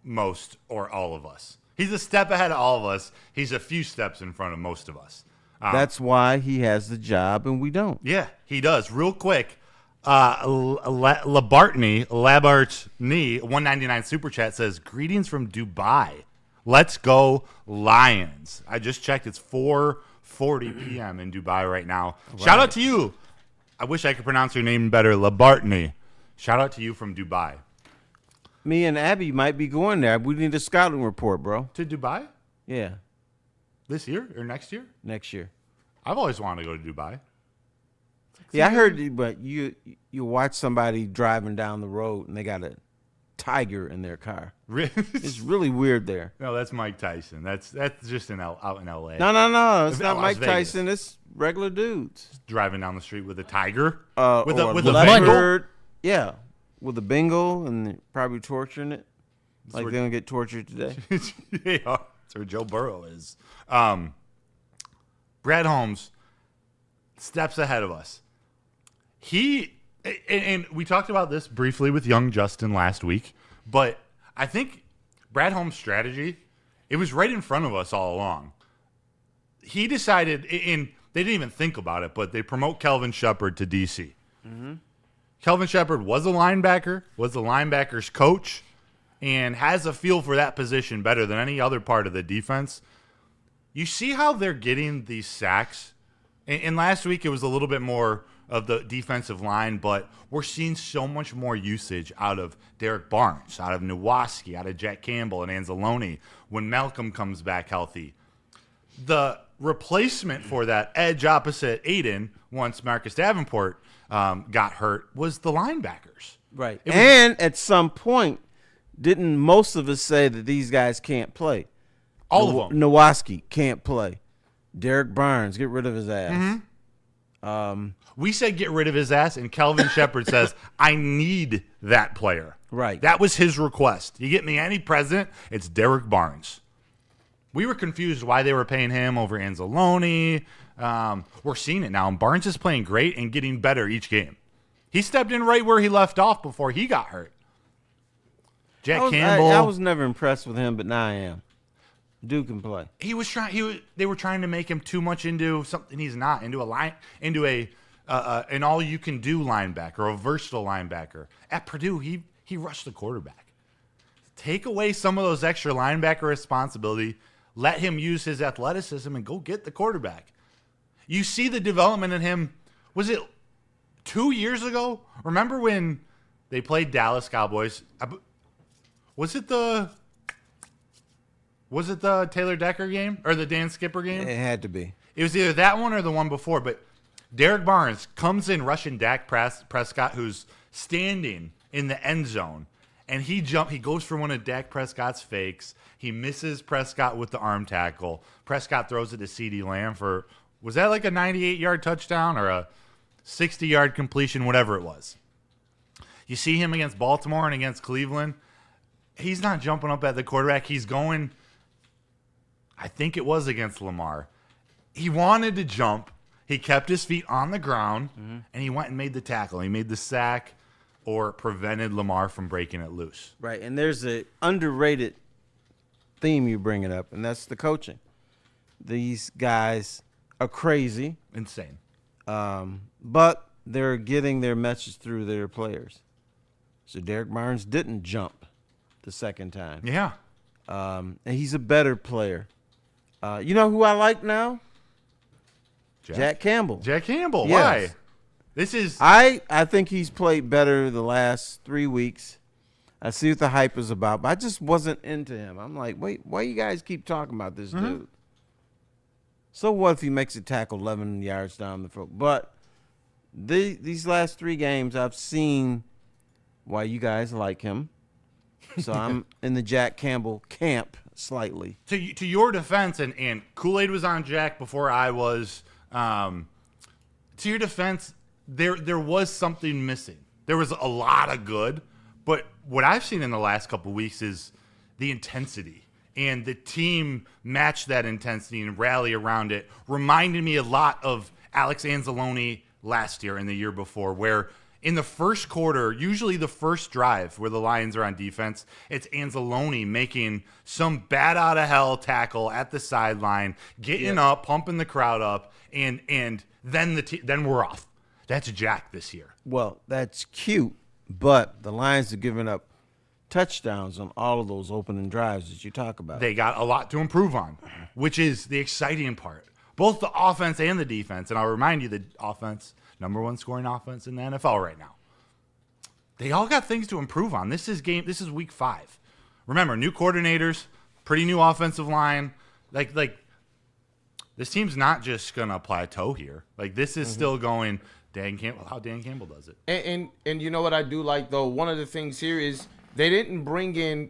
most or all of us. He's a step ahead of all of us. He's a few steps in front of most of us. that's why he has the job and we don't. Yeah, he does. Real quick, Labartney, 199 super chat says, greetings from Dubai. Let's go Lions. I just checked. It's 4:40 p.m. in Dubai right now. Right. Shout out to you. I wish I could pronounce your name better. Labartney. Shout out to you from Dubai. Me and Abby might be going there. We need a scouting report, bro. To Dubai? Yeah, This year or next year? next year. I've always wanted to go to Dubai. Yeah, I heard, but you watch somebody driving down the road and they got a tiger in their car. It's really weird there. No, that's Mike Tyson. That's just out in L.A. No. It's not Las Mike Vegas. Tyson. It's regular dudes. Driving down the street with a tiger. With a Bengal? leopard. Yeah, with a Bengal and they're probably torturing it. Like where- they're going to get tortured today. They are. That's where Joe Burrow is. Brad Holmes steps ahead of us. And we talked about this briefly with young Justin last week, but I think Brad Holmes' strategy, it was right in front of us all along. He decided, and they didn't even think about it, but they promote Kelvin Shepard to DC. Mm-hmm. Kelvin Shepard was a linebacker, was the linebackers coach, and has a feel for that position better than any other part of the defense. You see how they're getting these sacks? And last week it was a little bit more of the defensive line, but we're seeing so much more usage out of Derek Barnes, out of Nowaski, out of Jack Campbell and Anzalone when Malcolm comes back healthy. The replacement for that edge opposite Aiden, once Marcus Davenport got hurt, was the linebackers. Right. And at some point, didn't most of us say that these guys can't play? All of them. Nowaski can't play. Derek Barnes, get rid of his ass. Mm-hmm. We said get rid of his ass, and Kelvin Shepard says, I need that player. Right. That was his request. You get me any president, it's Derek Barnes. We were confused why they were paying him over Anzalone. We're seeing it now, and Barnes is playing great and getting better each game. He stepped in right where he left off before he got hurt. Jack Campbell. I was never impressed with him, but now I am. Dude can play. They were trying to make him too much into something he's not, into an all-you-can-do linebacker, a versatile linebacker. At Purdue, he rushed the quarterback. Take away some of those extra linebacker responsibility. Let him use his athleticism and go get the quarterback. You see the development in him. Was it 2 years ago? Remember when they played Dallas Cowboys? Was it the Taylor Decker game or the Dan Skipper game? It had to be. It was either that one or the one before. But Derek Barnes comes in rushing Dak Prescott, who's standing in the end zone. And he goes for one of Dak Prescott's fakes. He misses Prescott with the arm tackle. Prescott throws it to CeeDee Lamb for, was that like a 98-yard touchdown or a 60-yard completion, whatever it was. You see him against Baltimore and against Cleveland. He's not jumping up at the quarterback. He's going, I think it was against Lamar. He wanted to jump. He kept his feet on the ground, and he went and made the tackle. He made the sack or prevented Lamar from breaking it loose. Right, and there's an underrated theme you bring it up, and that's the coaching. These guys are crazy. Insane. But they're getting their message through their players. So Derek Barnes didn't jump the second time. Yeah. And he's a better player. You know who I like now? Jack Campbell. Jack Campbell. Yes. Why? This is. I think he's played better the last 3 weeks. I see what the hype is about, but I just wasn't into him. I'm like, wait, why you guys keep talking about this dude? So what if he makes a tackle 11 yards down the field? But these last 3 games, I've seen why you guys like him. So I'm in the Jack Campbell camp slightly. To your defense, and Kool-Aid was on Jack before I was. To your defense, there was something missing. There was a lot of good, but what I've seen in the last couple of weeks is the intensity. And the team matched that intensity and rally around it. Reminded me a lot of Alex Anzalone last year and the year before, where in the first quarter, usually the first drive where the Lions are on defense, it's Anzalone making some bat out of hell tackle at the sideline, getting up, pumping the crowd up, and then then we're off. That's Jack this year. Well, that's cute, but the Lions are giving up touchdowns on all of those opening drives that you talk about. They got a lot to improve on, which is the exciting part. Both the offense and the defense. And I'll remind you, the offense, number 1 scoring offense in the NFL right now. They all got things to improve on. This is week 5. Remember, new coordinators, pretty new offensive line. Like this team's not just gonna plateau here. Like this is still going how Dan Campbell does it. And you know what I do like though? One of the things here is they didn't bring in,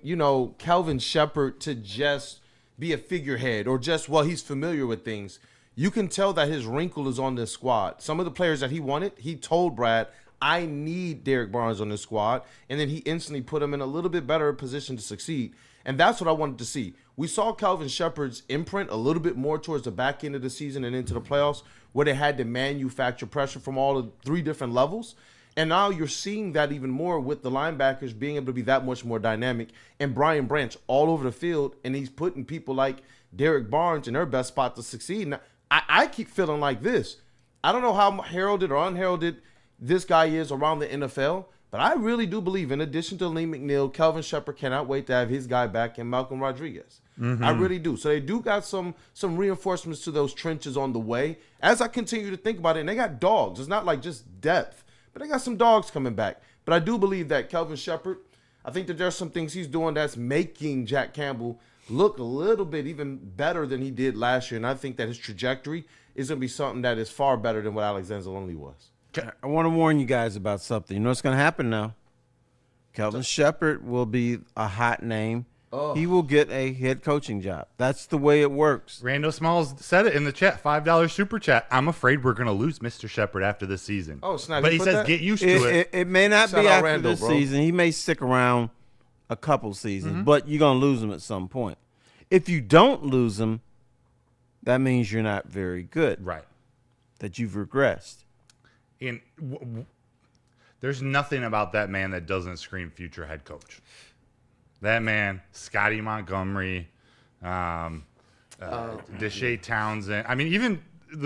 Kelvin Shepherd to just be a figurehead or just, he's familiar with things. You can tell that his wrinkle is on this squad. Some of the players that he wanted, he told Brad, I need Derek Barnes on this squad. And then he instantly put him in a little bit better position to succeed. And that's what I wanted to see. We saw Kelvin Shepherd's imprint a little bit more towards the back end of the season and into the playoffs, where they had to manufacture pressure from all the 3 different levels. And now you're seeing that even more with the linebackers being able to be that much more dynamic, and Brian Branch all over the field, and he's putting people like Derek Barnes in their best spot to succeed. Now, I keep feeling like this. I don't know how heralded or unheralded this guy is around the NFL, but I really do believe, in addition to Alim McNeill, Kelvin Shepherd cannot wait to have his guy back in Malcolm Rodriguez. I really do. So they do got some reinforcements to those trenches on the way. As I continue to think about it, and they got dogs. It's not like just depth, but they got some dogs coming back. But I do believe that Kelvin Shepherd, I think that there's some things he's doing that's making Jack Campbell look a little bit even better than he did last year. And I think that his trajectory is going to be something that is far better than what Alex Anzalone was. I want to warn you guys about something. You know what's going to happen now? Kelvin Shepherd will be a hot name. Oh. He will get a head coaching job. That's the way it works. Randall Smalls said it in the chat, $5 super chat. I'm afraid we're going to lose Mr. Shepherd after this season. Oh, it's not. But he says get used to it. It may not be after this season. He may stick around a couple seasons, but you're going to lose him at some point. If you don't lose him, that means you're not very good. Right. that you've regressed? And there's nothing about that man that doesn't scream future head coach. That man, Scotty Montgomery, Deshae Townsend. I mean, even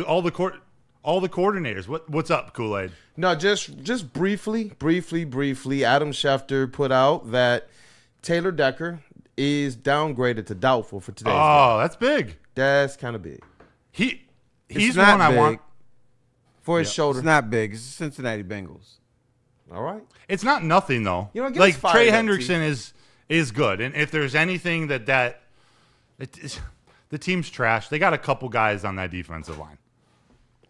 all the coordinators. What's up, Kool-Aid? No, just briefly. Adam Schefter put out that Taylor Decker is downgraded to doubtful for today's game. That's big. That's kind of big. He's not one I big. want. For his shoulder. It's not big. It's the Cincinnati Bengals. All right. It's not nothing though. You know, get like us fired Trey up, Hendrickson is good, and if there's anything the team's trash, they got a couple guys on that defensive line.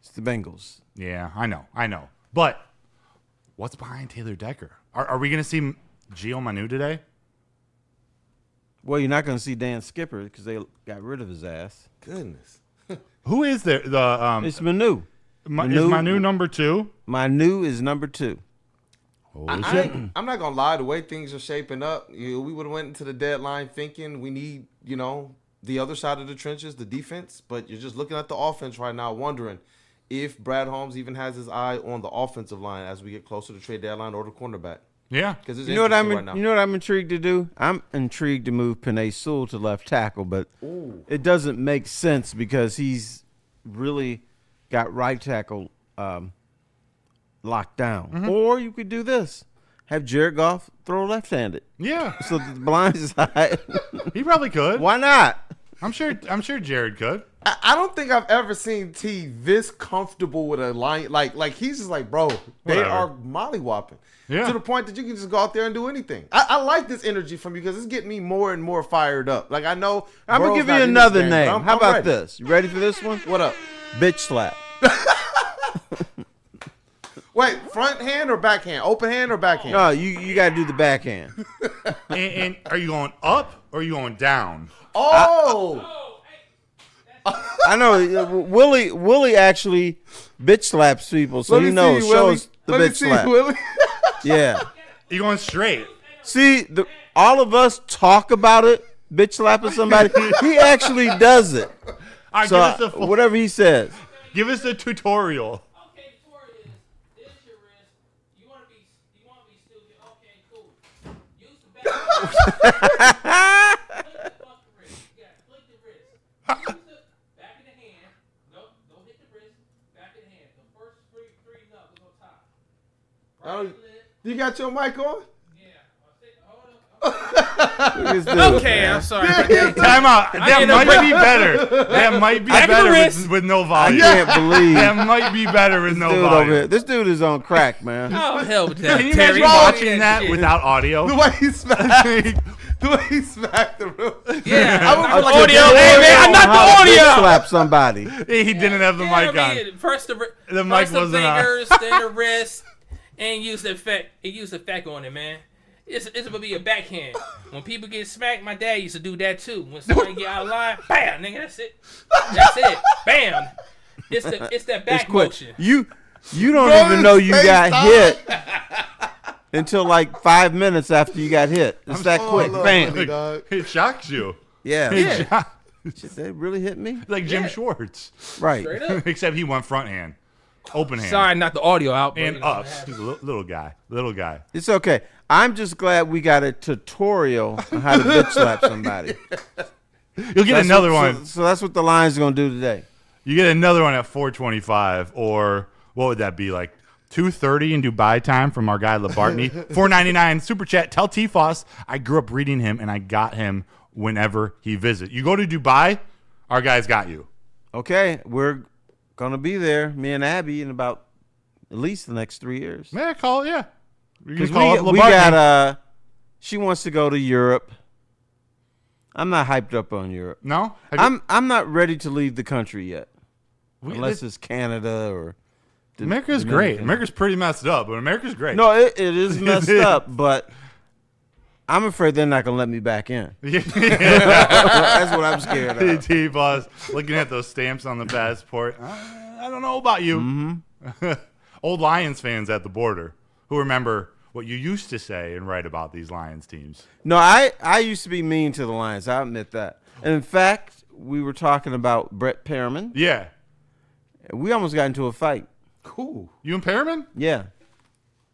It's the Bengals. Yeah, I know. But what's behind Taylor Decker? Are we going to see Gio Manu today? Well, you're not going to see Dan Skipper because they got rid of his ass. Goodness. Who is there? It's Manu. Is Manu number 2? Manu is number 2. I'm not gonna lie. The way things are shaping up, we would have went into the deadline thinking we need, the other side of the trenches, the defense. But you're just looking at the offense right now, wondering if Brad Holmes even has his eye on the offensive line as we get closer to trade deadline or the cornerback. Yeah, because you know what I'm intrigued to do? I'm intrigued to move Penei Sewell to left tackle, but it doesn't make sense because he's really got right tackle locked down. Mm-hmm. Or you could do this: have Jared Goff throw left-handed. Yeah, so the blind side. He probably could. Why not? I'm sure Jared could. I don't think I've ever seen T this comfortable with a line. Like he's just like, bro, they are mollywopping. Yeah. To the point that you can just go out there and do anything. I like this energy from you because it's getting me more and more fired up. Like, I know I'm going to give you another name. How about this? You ready for this one? What up? Bitch slap. Wait, front hand or backhand? Open hand or backhand? No, you got to do the backhand. and are you going up or are you going down? Oh! I know. Willie actually bitch slaps people, so he knows. Shows the bitch slap. Willie. Yeah. You going straight? See, all of us talk about it, bitch slapping somebody. He actually does it. All right, so give us whatever he says. Give us a tutorial. Okay, tutorial is this your wrist. You want to be stupid? Okay, cool. Use the back. Flick the wrist. Use the back of the hand. Don't hit the wrist. Back of the hand. The first three knuckles on top. Right lip. You got your mic on? Okay, I'm sorry. Time out. That might be better. That might be better with no volume. I can't believe that might be better with no volume. This dude is on crack, man. Oh, hell with that. Can you imagine watching that without audio? The way he smacked the room. Yeah. I would feel like audio. Hey, man, I'm not the audio. Slap somebody. He didn't have the mic on. First the mic wasn't fingers, on. then the wrist, and use the effect. It used the effect on it, man. It's gonna be a backhand. When people get smacked, my dad used to do that too. When somebody get out of line, bam, nigga, that's it. That's it. Bam. It's that back motion. You don't even know you got hit until like 5 minutes after you got hit. It's that quick. Bam. It shocks you. Yeah. They really hit me? Like Jim Schwartz. Right. Except he went front hand. Open hand. Sorry, not the audio out. And up. He's a little guy. It's okay. I'm just glad we got a tutorial on how to bitch slap somebody. You'll get another one. So that's what the Lions are going to do today. You get another one at 4:25, or what would that be, like 2:30 in Dubai time from our guy LeBartney. $4.99 super chat. Tell T-Foss I grew up reading him and I got him whenever he visits. You go to Dubai, our guys got you. Okay, we're gonna be there, me and Abby, in about at least the next 3 years. Yeah, call it. Yeah, because we got she wants to go to Europe. I'm not hyped up on Europe. No, I'm not ready to leave the country yet, unless it's Canada or. America's great. America's pretty messed up, but America's great. No, it is messed up, but I'm afraid they're not gonna let me back in. That's what I'm scared of. T-Boss looking at those stamps on the passport. I don't know about you. Mm-hmm. Old Lions fans at the border who remember what you used to say and write about these Lions teams. No, I used to be mean to the Lions. I admit that. And in fact, we were talking about Brett Perriman. Yeah. We almost got into a fight. Cool. You and Perriman? Yeah.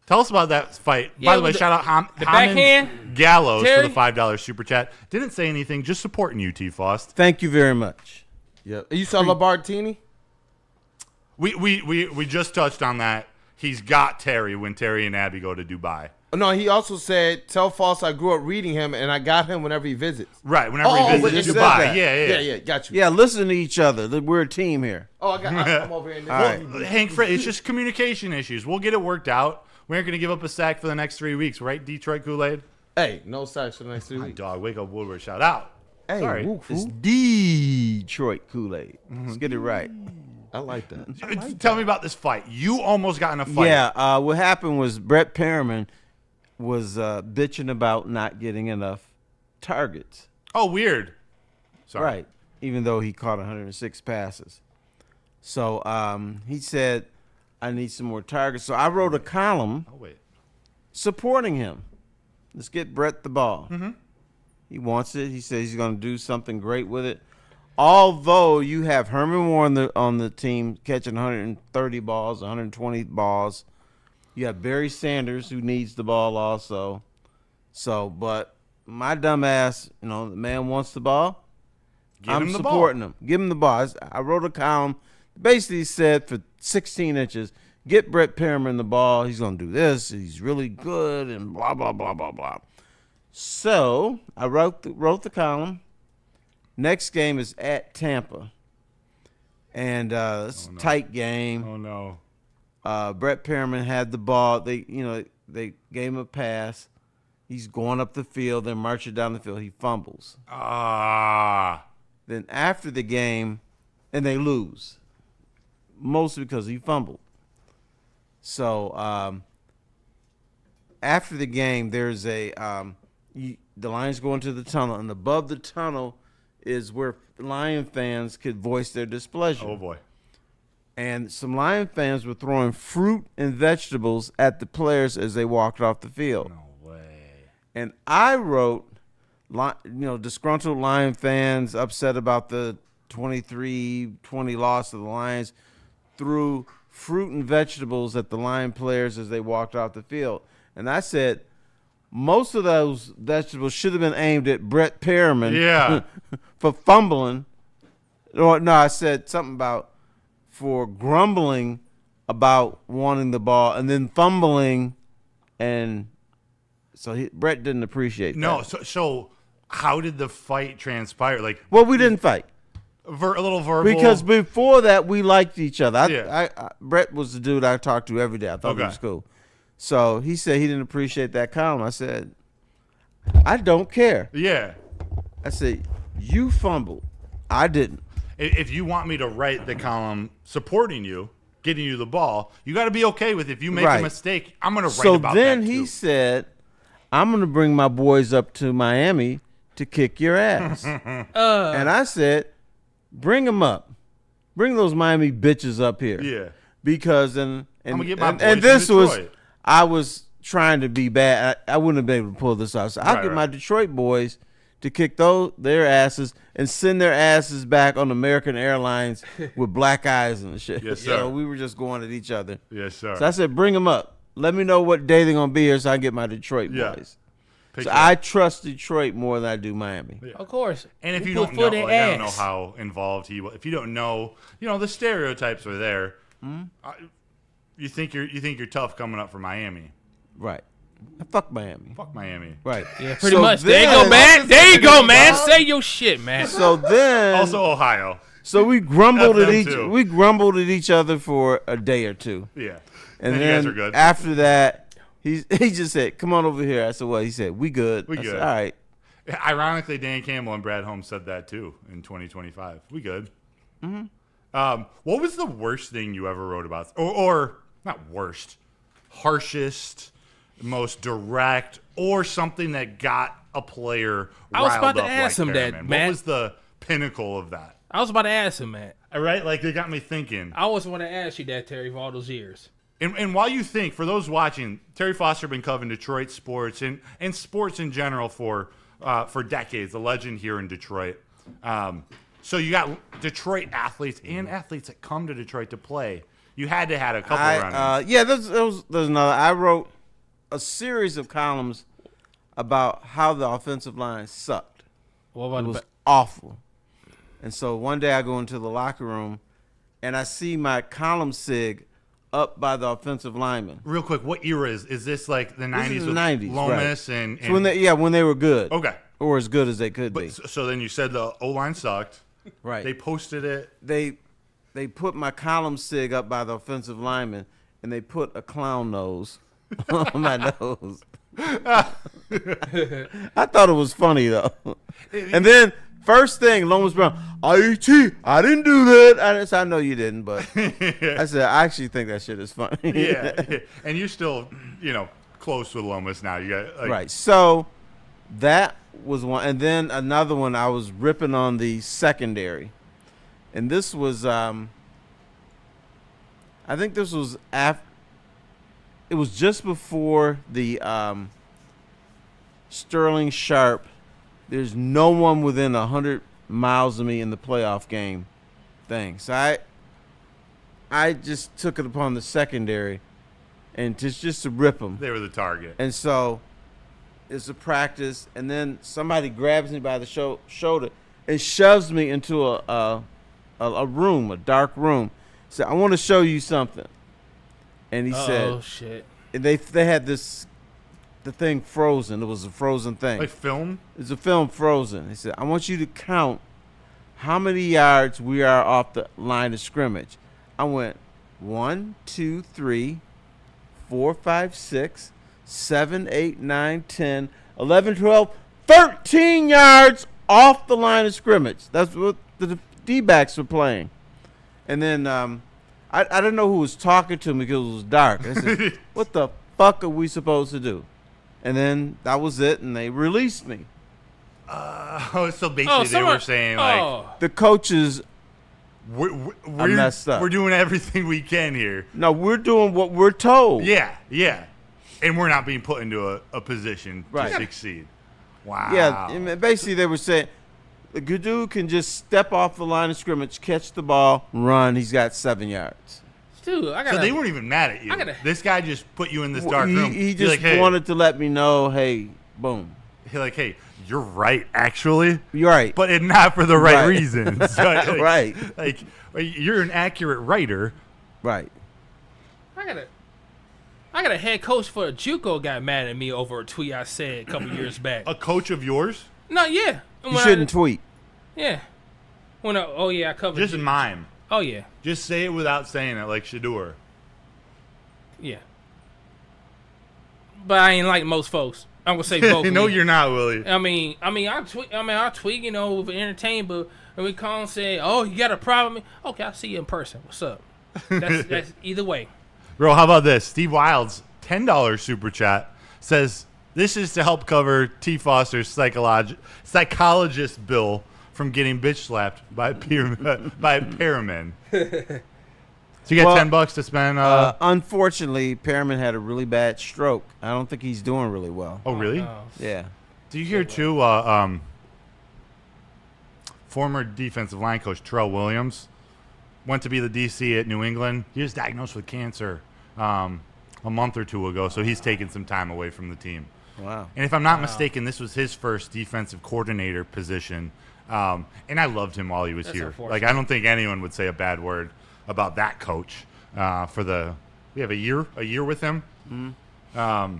Tell us about that fight. Yeah, By the way, the- shout out the Hammond backhand? Gallows Terry? for the $5 super chat. Didn't say anything, just supporting you, T-Fost. Thank you very much. Yeah. You saw Labartini? We just touched on that. He's got Terry when Terry and Abby go to Dubai. No, he also said, tell Foss I grew up reading him, and I got him whenever he visits. Right, whenever Oh, he but visits you said Dubai. that. Yeah. Got you. Yeah, listen to each other. We're a team here. Oh, I'm over here in this. All right. Hank, it's just communication issues. We'll get it worked out. We aren't going to give up a sack for the next 3 weeks, right, Detroit Kool-Aid? Hey, no sacks for the next 3 My weeks. dog, wake up Woodward, shout out. Hey, Sorry. woo, It's fool. Detroit Kool-Aid. Let's get it right. I like that. Tell me about this fight. You almost got in a fight. Yeah, what happened was Brett Perriman was bitching about not getting enough targets. Oh, weird. Sorry. Right. Even though he caught 106 passes. So he said, I need some more targets. So I wrote a column Oh, wait. supporting him. Let's get Brett the ball. Mm-hmm. He wants it. He says he's going to do something great with it. Although you have Herman Moore on the team catching 130 balls, 120 balls. You have Barry Sanders who needs the ball also. So, but my dumb ass, the man wants the ball. Give I'm him the supporting him. Give him the ball. I wrote a column. Basically said for 16 inches, get Brett Perriman the ball. He's going to do this. He's really good and blah, blah, blah, blah, blah. So I wrote the column. Next game is at Tampa. And it's a tight game. Oh, no. Brett Perriman had the ball. They gave him a pass. He's going up the field. They're marching down the field. He fumbles. Then after the game, and they lose. Mostly because he fumbled. So after the game, there's the Lions go into the tunnel, and above the tunnel is where Lion fans could voice their displeasure. Oh, boy. And some Lion fans were throwing fruit and vegetables at the players as they walked off the field. No way. And I wrote, disgruntled Lion fans upset about the 23-20 loss of the Lions threw fruit and vegetables at the Lion players as they walked off the field. And I said, most of those vegetables should have been aimed at Brett Perriman Yeah. for fumbling. Or no, I said something about for grumbling about wanting the ball and then fumbling, and so Brett didn't appreciate No, that. so how did the fight transpire? Like, Well, we didn't fight a little verbal. because before that we liked each other. Yeah. Brett was the dude I talked to every day. I thought he Okay. was cool. So he said he didn't appreciate that column. I said, I don't care. Yeah. I said, you fumbled. I didn't. If you want me to write the column supporting you, getting you the ball, you got to be okay with if you make a Right. mistake, I'm going to write So about then that he too. said, I'm going to bring my boys up to Miami to kick your ass. And I said, bring them up. Bring those Miami bitches up here. Yeah. Because, and I'ma get my boys and from this was, Detroit. I was trying to be bad. I wouldn't have been able to pull this off. So I'll Right, get right. my Detroit boys to kick their asses and send their asses back on American Airlines with black eyes and shit. Yes, sir. So we were just going at each other. Yes, sir. So I said, bring them up. Let me know what day they're going to be here so I can get my Detroit Yeah. boys. Pick So it I up. trust Detroit more than I do Miami. Of course. And if We you put don't know, foot in like, I don't know ass. how involved he was. If you don't know, the stereotypes are there. You think you're tough coming up for Miami. Right. Fuck Miami. Fuck Miami. Right. Yeah, pretty So much. There you then- go, man. There you go, man. Say your shit, man. So then, Also Ohio. so we grumbled F at them too. we grumbled at each other for a day or two, Yeah. and you then guys are good. after that, he just said, "Come on over here." I said, "What?" He said, "We good." We I good. Said, All right. Ironically, Dan Campbell and Brad Holmes said that too in 2025. We good. Mm-hmm. What was the worst thing you ever wrote about? Or not worst, harshest, most direct, or something that got a player I was riled about to up ask like him that, Perriman? Matt. What was the pinnacle of that? I was about to ask him, man. All right, like they got me thinking. I always want to ask you that, Terry, for all those years. And while you think, for those watching, Terry Foster been covering Detroit sports and sports in general for decades, a legend here in Detroit. So you got Detroit athletes and athletes that come to Detroit to play. You had to have a couple run-ins. Yeah, there's another. I wrote a series of columns about how the offensive line sucked. What about It was awful. And so one day I go into the locker room, and I see my column sig up by the offensive lineman. Real quick, what era is this? Like the 90s? This is the with 90s, Lomas right. and So when they were good. Okay. Or as good as they could be. But so then you said the O-line sucked. Right. They posted it. They put my column sig up by the offensive lineman, and they put a clown nose on my nose. I thought it was funny, though. And then, first thing, Lomas Brown, IET, I didn't do that. I know you didn't, but I said, I actually think that shit is funny. Yeah. And you're still, close with Lomas now. You got Right. So that was one. And then another one, I was ripping on the secondary. And this was, I think this was it was just before the Sterling Sharp. There's no one within 100 miles of me in the playoff game thing. So I just took it upon the secondary and just to rip them. They were the target. And so it's a practice, and then somebody grabs me by the shoulder and shoves me into a room, a dark room. Said, I want to show you something. And he said, "Oh shit!" They had the thing frozen. It was a frozen thing. Like film? It's a film frozen. He said, I want you to count how many yards we are off the line of scrimmage. I went 1, 2, 3, 4, 5, 6, 7, 8, 9, 10, 11, 12, 13 yards off the line of scrimmage. That's what the D-backs were playing. And then I didn't know who was talking to me because it was dark. I said, what the fuck are we supposed to do? And then that was it, and they released me. So basically they were saying, the coaches we're messed up. We're doing everything we can here. No, we're doing what we're told. Yeah. And we're not being put into a position to succeed. Wow. Yeah, and basically they were saying, the good dude can just step off the line of scrimmage, catch the ball, run. He's got 7 yards. Dude, so they weren't even mad at you. This guy just put you in this dark room. He just wanted to let me know, hey, boom. He's like, hey, you're right, actually. You're right. But not for the right reasons. Right. Like, you're an accurate writer. Right. I got a head coach for a JUCO got mad at me over a tweet I said a couple years back. A coach of yours? No, yeah. You shouldn't tweet. Yeah. I covered. Just mime. Oh yeah. Just say it without saying it, like Shador. Yeah. But I ain't like most folks. I'm gonna say both. No, you're not, Willie. I tweet, with entertainment, and we call and say, "Oh, you got a problem?" Okay, I'll see you in person. What's up? That's either way. Bro, how about this? Steve Wilds, $10 super chat, says this is to help cover T. Foster's psychologist bill from getting bitch slapped by Perriman. So you got $10 to spend. Unfortunately, Perriman had a really bad stroke. I don't think he's doing really well. Oh, really? No. Yeah. Do you hear too? Former defensive line coach Terrell Williams went to be the DC at New England. He was diagnosed with cancer a month or two ago, so he's taken some time away from the team. Wow. And if I'm not mistaken, this was his first defensive coordinator position. And I loved him while he was here. Like, I don't think anyone would say a bad word about that coach. We have a year with him. Mm-hmm.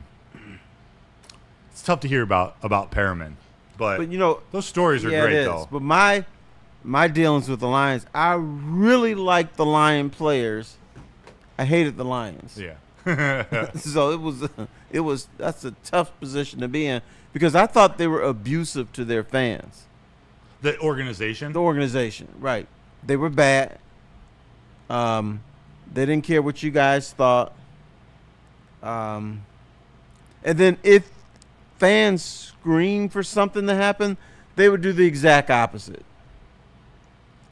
It's tough to hear about Perriman, but those stories are great though. But my dealings with the Lions, I really liked the Lion players. I hated the Lions. Yeah. So that's a tough position to be in because I thought they were abusive to their fans. The organization? The organization, right. They were bad. They didn't care what you guys thought. And then if fans screamed for something to happen, they would do the exact opposite.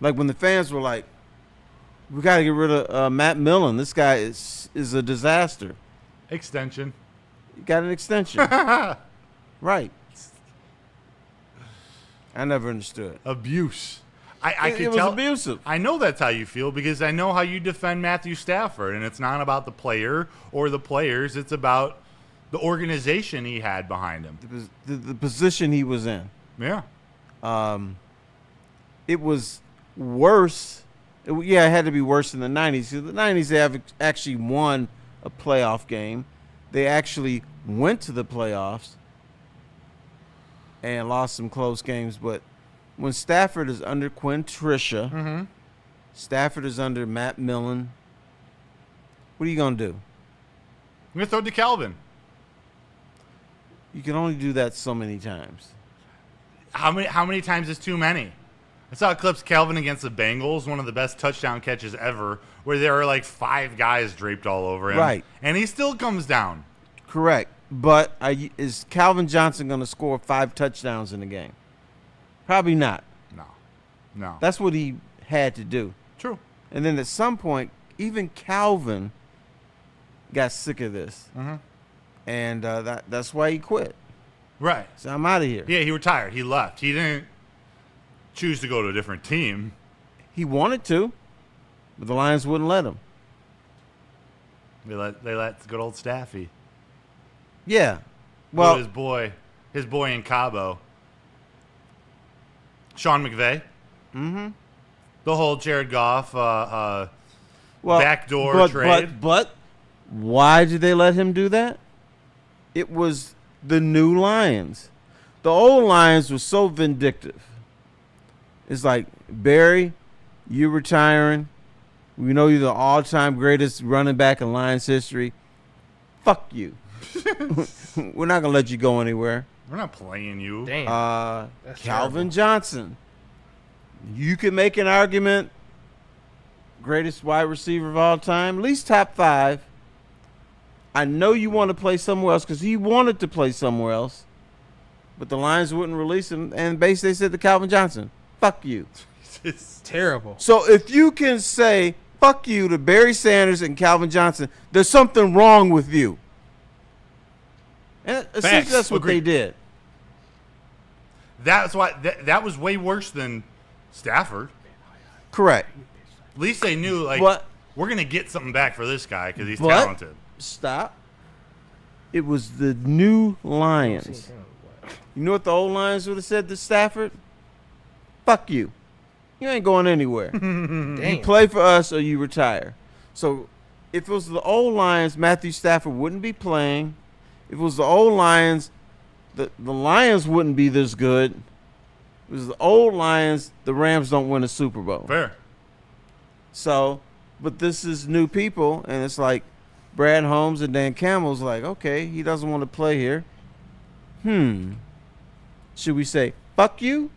Like when the fans were like, we got to get rid of Matt Millen. This guy is a disaster. Extension. You got an extension. Right. I never understood. Abuse. I It could was tell. abusive. I know that's how you feel because I know how you defend Matthew Stafford, and it's not about the player or the players. It's about the organization he had behind him. The position he was in. Yeah. It was worse. It had to be worse in the 90s. In the 90s, they have actually won a playoff game. They actually went to the playoffs and lost some close games. But when Stafford is under Quinn Trisha, Stafford is under Matt Millen, what are you going to do? I'm going to throw it to Calvin. You can only do that so many times. How many times is too many? I saw clips Calvin against the Bengals, one of the best touchdown catches ever, where there are like 5 guys draped all over him. Right. And he still comes down. Correct. But is Calvin Johnson going to score 5 touchdowns in the game? Probably not. No. That's what he had to do. True. And then at some point, even Calvin got sick of this. And that's why he quit. Right. So I'm out of here. Yeah, he retired. He left. He didn't choose to go to a different team. He wanted to, but the Lions wouldn't let him. They let good old Staffy. Yeah. Well, Well, his boy in Cabo. Sean McVay. The whole Jared Goff backdoor trade. But why did they let him do that? It was the new Lions. The old Lions were so vindictive. It's like, Barry, you're retiring. We know you're the all-time greatest running back in Lions history. Fuck you. We're not going to let you go anywhere. We're not playing you. Damn. That's Calvin terrible. Johnson. You can make an argument. Greatest wide receiver of all time. At least top 5. I know you want to play somewhere else because he wanted to play somewhere else. But the Lions wouldn't release him. And basically they said to Calvin Johnson, fuck you. It's Terrible. So if you can say fuck you to Barry Sanders and Calvin Johnson, there's something wrong with you. And essentially that's what Agreed. they did. That's why that was way worse than Stafford. Correct. At least they knew, like, But- we're going to get something back for this guy because he's But- talented. Stop. It was the new Lions. You know what the old Lions would have said to Stafford? Fuck you. You ain't going anywhere. You Damn. play for us or you retire. So if it was the old Lions, Matthew Stafford wouldn't be playing. If it was the old Lions, the Lions wouldn't be this good. If it was the old Lions, the Rams don't win a Super Bowl. Fair. So, but this is new people, and it's like Brad Holmes and Dan Campbell's like, okay, he doesn't want to play here. Should we say, fuck you?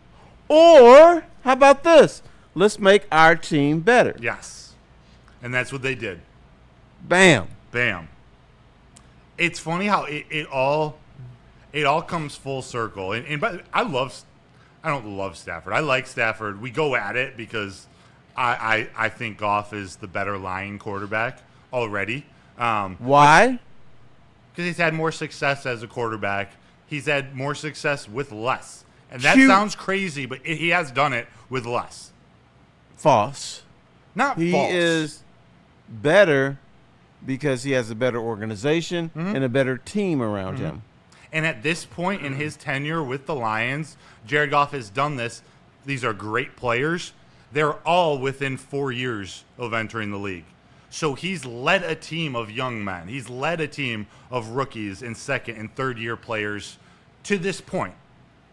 Or, how about this? Let's make our team better. Yes. And that's what they did. Bam. Bam. It's funny how it all comes full circle. And but I don't love Stafford. I like Stafford. We go at it because I think Goff is the better lying quarterback already. Why? Because he's had more success as a quarterback. He's had more success with less. And that Cute. sounds crazy, but he has done it with less. False. Not He false. is better because he has a better organization and a better team around him. And at this point in his tenure with the Lions, Jared Goff has done this. These are great players. They're all within 4 years of entering the league. So he's led a team of young men. He's led a team of rookies and second and third year players to this point.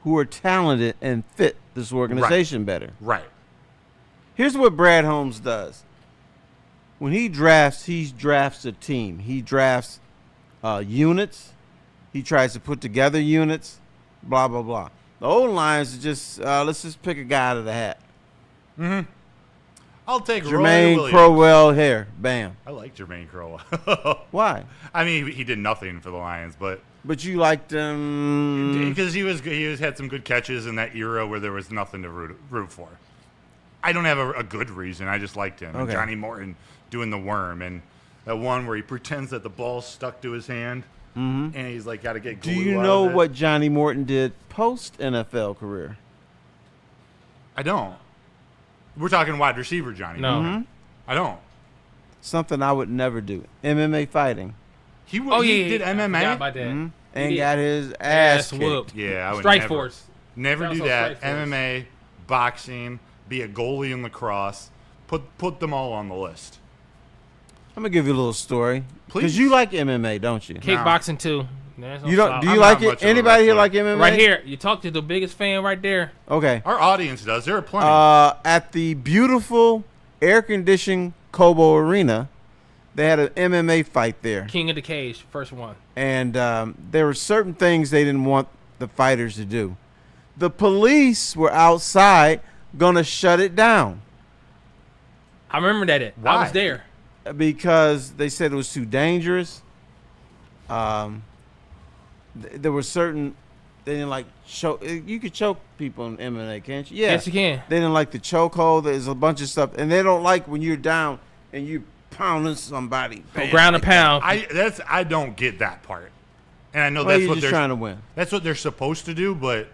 Who are talented and fit this organization better. Right. Here's what Brad Holmes does. When he drafts a team. He drafts units. He tries to put together units. Blah, blah, blah. The old Lions are just, let's just pick a guy out of the hat. I'll take Roy Jermaine Williams. Crowell here. Bam. I like Jermaine Crowell. Why? I mean, he did nothing for the Lions, but But you liked him. because he had some good catches in that era where there was nothing to root for. I don't have a good reason. I just liked him. And Okay. Johnny Morton doing the worm and that one where he pretends that the ball's stuck to his hand and he's like got to get glue Do you out know of it. what Johnny Morton did post NFL career? I don't. We're talking wide receiver, Johnny. No. Mm-hmm. I don't. Something I would never do. MMA fighting. He did I forgot MMA. about that. Mhm. He And did. got his ass kicked. whooped. Yeah, I would Strike never, Force. never Sounds do like that. Strike Force. MMA, boxing, be a goalie in lacrosse. Put them all on the list. I'm gonna give you a little story. Please. Because you like MMA, don't you? Kickboxing too. That's You don't? no Do stop. you I'm like not much it? of a Anybody here wrestler. like MMA? Right here, you talk to the biggest fan right there. Okay. Our audience does. There are plenty. At the beautiful air-conditioned Cobo Arena, they had an MMA fight there, King of the Cage, first one. and there were certain things they didn't want the fighters to do. The police were outside gonna shut it down I remember that. I Why? was there. because they said it was too dangerous. There were certain they didn't like choke. You could choke people in MMA, can't you? Yeah. Yes, you can. They didn't like the chokehold. There's a bunch of stuff, and they don't like when you're down and you pounding somebody. Bam, Ground and like that. pound. I don't get that part. And I know Well, that's you're what just they're trying to win. That's what they're supposed to do, but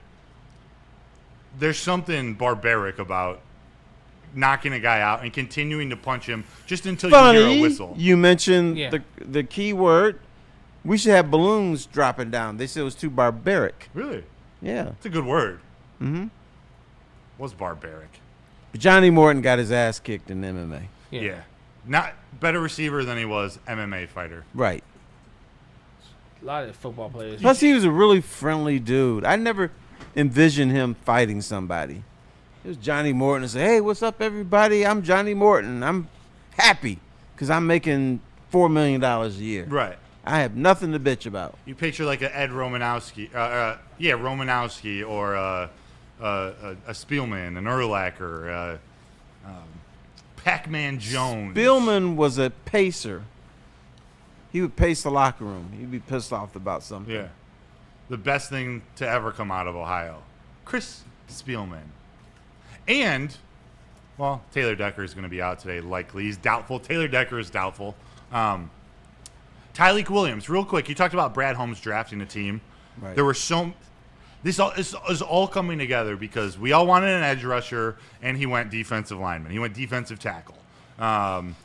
there's something barbaric about knocking a guy out and continuing to punch him just until you hear a Funny, whistle. you mentioned Yeah. the key word. We should have balloons dropping down. They said it was too barbaric. Really? Yeah. It's a good word. Mm-hmm. Was barbaric. Johnny Morton got his ass kicked in MMA. Yeah. Not better receiver than he was MMA fighter. Right. A lot of football players. Plus, he was a really friendly dude. I never envisioned him fighting somebody. It was Johnny Morton and say, "Hey, what's up, everybody? I'm Johnny Morton. I'm happy because I'm making $4 million a year. Right. I have nothing to bitch about." You picture like a Ed Romanowski, Romanowski, or a Spielman, an Urlacher, Pac-Man Jones. Spielman was a pacer. He would pace the locker room. He'd be pissed off about something. Yeah. The best thing to ever come out of Ohio. Chris Spielman. And, well, Taylor Decker is going to be out today, likely. He's doubtful. Taylor Decker is doubtful. Tyleik Williams, real quick. You talked about Brad Holmes drafting a team. Right. There were this is all coming together because we all wanted an edge rusher, and he went defensive lineman. He went defensive tackle. And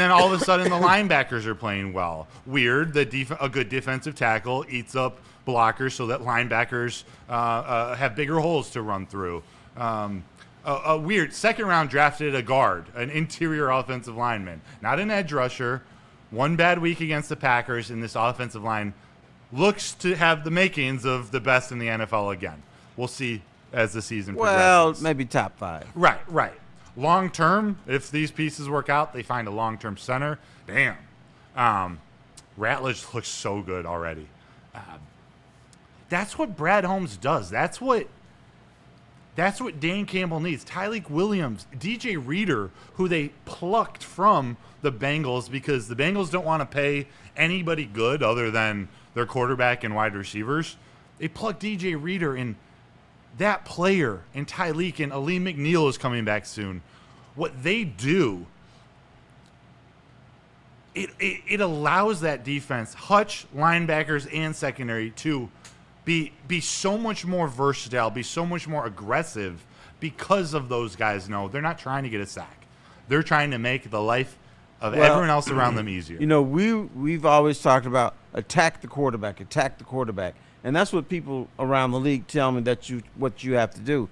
then all of a sudden, the linebackers are playing well. Weird that a good defensive tackle eats up blockers so that linebackers have bigger holes to run through. A weird second-round drafted a guard, an interior offensive lineman, not an edge rusher. One bad week against the Packers, and this offensive line looks to have the makings of the best in the NFL again. We'll see as the season Well, progresses. maybe top 5. Right. Long term, if these pieces work out, they find a long-term center. Damn. Ratledge looks so good already. That's what Brad Holmes does. That's what Dan Campbell needs. Tyleik Williams, DJ Reader, who they plucked from the Bengals because the Bengals don't want to pay anybody good other than their quarterback and wide receivers. They plucked DJ Reader, and that player, and Tyleik, and Alim McNeill is coming back soon. What they do, it allows that defense, Hutch, linebackers, and secondary to be so much more versatile, be so much more aggressive because of those guys. No, they're not trying to get a sack. They're trying to make the life of everyone else around them easier. You know, we've always talked about attack the quarterback, and that's what people around the league tell me what you have to do.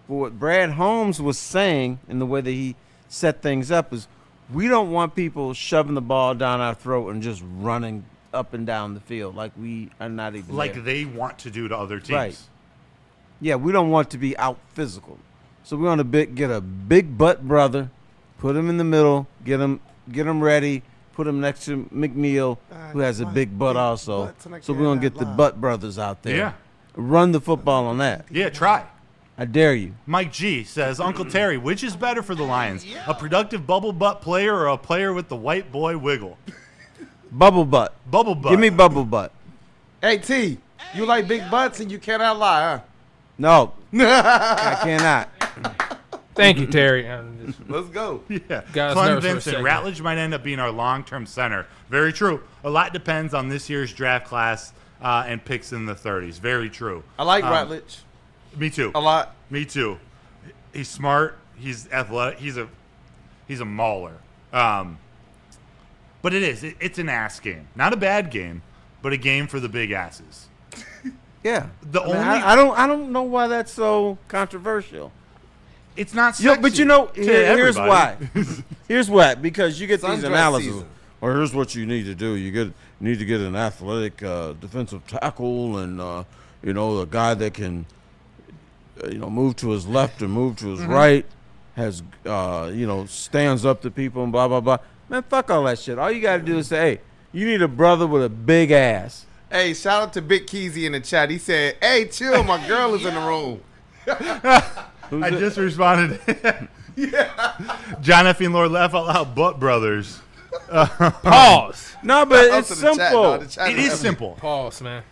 But what Brad Holmes was saying in the way that he set things up is we don't want people shoving the ball down our throat and just running up and down the field like we are not even like there. they want to do to other teams. Right. Yeah, we don't want to be out physical. So we want to get a big butt brother, put him in the middle, get him ready, put him next to McNeill, who has a big butt also. So we're going to get the butt brothers out there. Yeah. Run the football on that. Yeah, try. I dare you. Mike G says, Uncle Terry, which is better for the Lions, a productive bubble butt player or a player with the white boy wiggle? Bubble butt. Bubble butt. Give me bubble butt. Hey, T, you like big butts and you cannot lie, huh? No. I cannot. Thank you, Terry. Let's go. Yeah. Got us Clem nervous for a Vincent, second. Ratledge might end up being our long-term center. Very true. A lot depends on this year's draft class and picks in the 30s. Very true. I like Ratledge Me too. a lot. Me too. He's smart. He's athletic. He's a mauler. But it's an ass game. Not a bad game, but a game for the big asses. Yeah. I don't know why that's so controversial. It's not sexy. But here's why. Here's why. Because you get these analyses. Or here's what you need to do. You need to get an athletic defensive tackle and a guy that can move to his left and move to his right, has stands up to people and blah blah blah. Man, fuck all that shit. All you got to do is say, hey, you need a brother with a big ass. Hey, shout out to Big Keezy in the chat. He said, hey, chill, my girl is in the room. I just responded. Yeah. John F. and Lord laugh out loud, butt brothers. Pause. No, but it's simple. It is simple. Pause, man.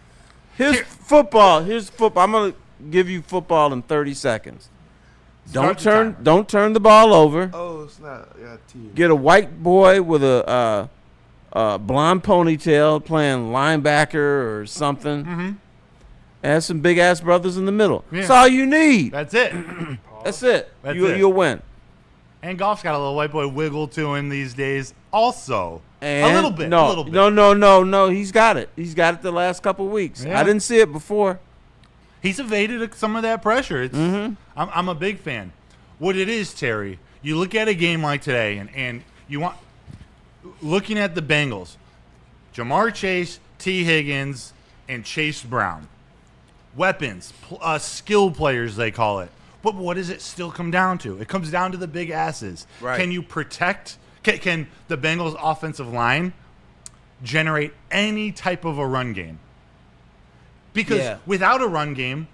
Here's football. I'm gonna give you football in 30 seconds. Don't turn the ball over. Oh, it's not. Yeah, get a white boy with a blonde ponytail playing linebacker or something. Mm-hmm. And some big ass brothers in the middle. Yeah. That's all you need. That's it. That's it. You'll win. And Goff's got a little white boy wiggle to him these days also. And a little bit. No. He's got it. He's got it the last couple of weeks. Yeah. I didn't see it before. He's evaded some of that pressure. I'm a big fan. What it is, Terry, you look at a game like today, and you want looking at the Bengals, Jamar Chase, Tee Higgins, and Chase Brown. Weapons, skill players, they call it. But what does it still come down to? It comes down to the big asses. Right. Can you protect? Can the Bengals' offensive line generate any type of a run game? Because without a run game,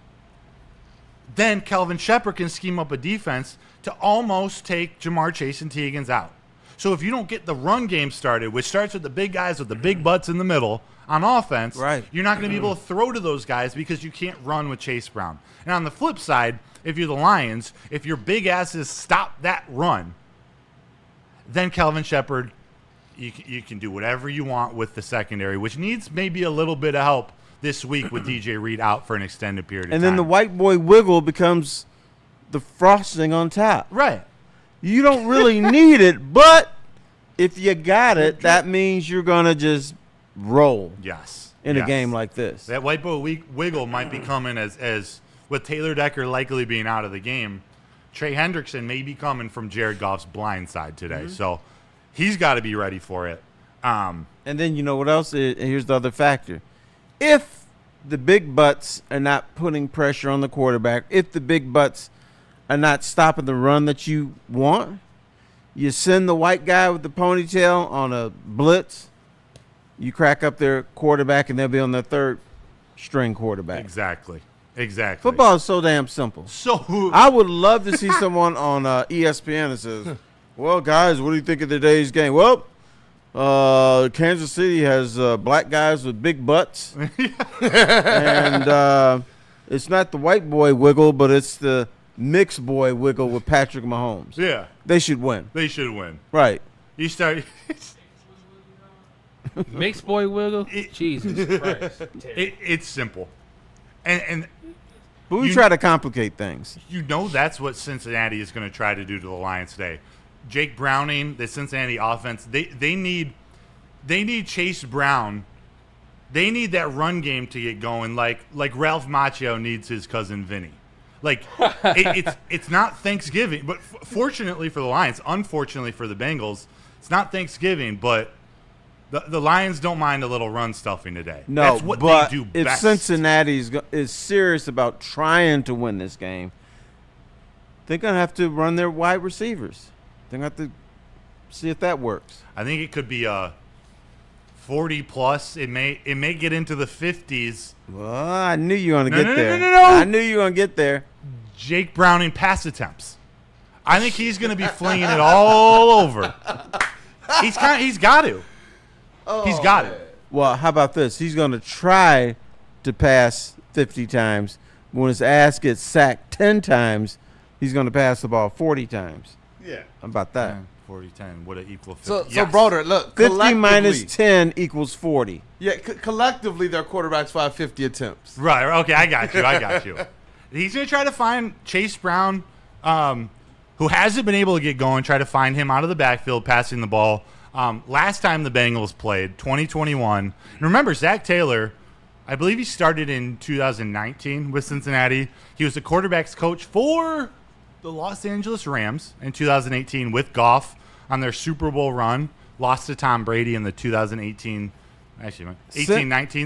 then Kelvin Shepard can scheme up a defense to almost take Jamar Chase and Tee Higgins out. So if you don't get the run game started, which starts with the big guys with the big butts in the middle on offense, you're not going to be able to throw to those guys because you can't run with Chase Brown. And on the flip side, if you're the Lions, if your big asses stop that run, then Kelvin Shepard, you can do whatever you want with the secondary, which needs maybe a little bit of help this week with DJ Reed out for an extended period of time. And then the white boy wiggle becomes the frosting on top. Right. You don't really need it, but if you got it, that means you're going to just roll. Yes. In a game like this. That white boy wiggle might be coming as with Taylor Decker likely being out of the game. Trey Hendrickson may be coming from Jared Goff's blind side today. Mm-hmm. So he's got to be ready for it. And then you know what else? Here's the other factor. If the big butts are not putting pressure on the quarterback, if the big butts are not stopping the run that you want, you send the white guy with the ponytail on a blitz, you crack up their quarterback, and they'll be on their third string quarterback. Exactly. Football is so damn simple. So I would love to see someone on ESPN that says, well, guys, what do you think of today's game? Well, Kansas City has black guys with big butts. And it's not the white boy wiggle, but it's the mixed boy wiggle with Patrick Mahomes. Yeah. They should win. Right. You start. Mixed boy wiggle? Jesus Christ. It's simple. And but we try to complicate things. You know that's what Cincinnati is going to try to do to the Lions today. Jake Browning, the Cincinnati offense, they need Chase Brown. They need that run game to get going like Ralph Macchio needs his cousin Vinny. Like it's not Thanksgiving, but fortunately for the Lions, unfortunately for the Bengals, it's not Thanksgiving, but the Lions don't mind a little run stuffing today. No, that's what but they do if best. Cincinnati is serious about trying to win this game, they're going to have to run their wide receivers. They're going to have to see if that works. I think it could be a 40-plus. It may get into the 50s. Well, I knew you were going to get there. No. I knew you were going to get there. Jake Browning pass attempts. I think he's going to be flinging it all over. He's got to. He's got it. Well, how about this? He's going to try to pass 50 times. When his ass gets sacked 10 times, he's going to pass the ball 40 times. Yeah. How about that? 40-10 would it equal 50? So Broder, look. 50 minus 10 equals 40. Yeah, collectively, their quarterbacks 550 attempts. Right. Okay, I got you. He's going to try to find Chase Brown. who hasn't been able to get going. Try to find him out of the backfield, passing the ball. Last time the Bengals played, 2021. And remember, Zach Taylor, I believe he started in 2019 with Cincinnati. He was the quarterback's coach for the Los Angeles Rams in 2018 with Goff on their Super Bowl run. Lost to Tom Brady in the 18-19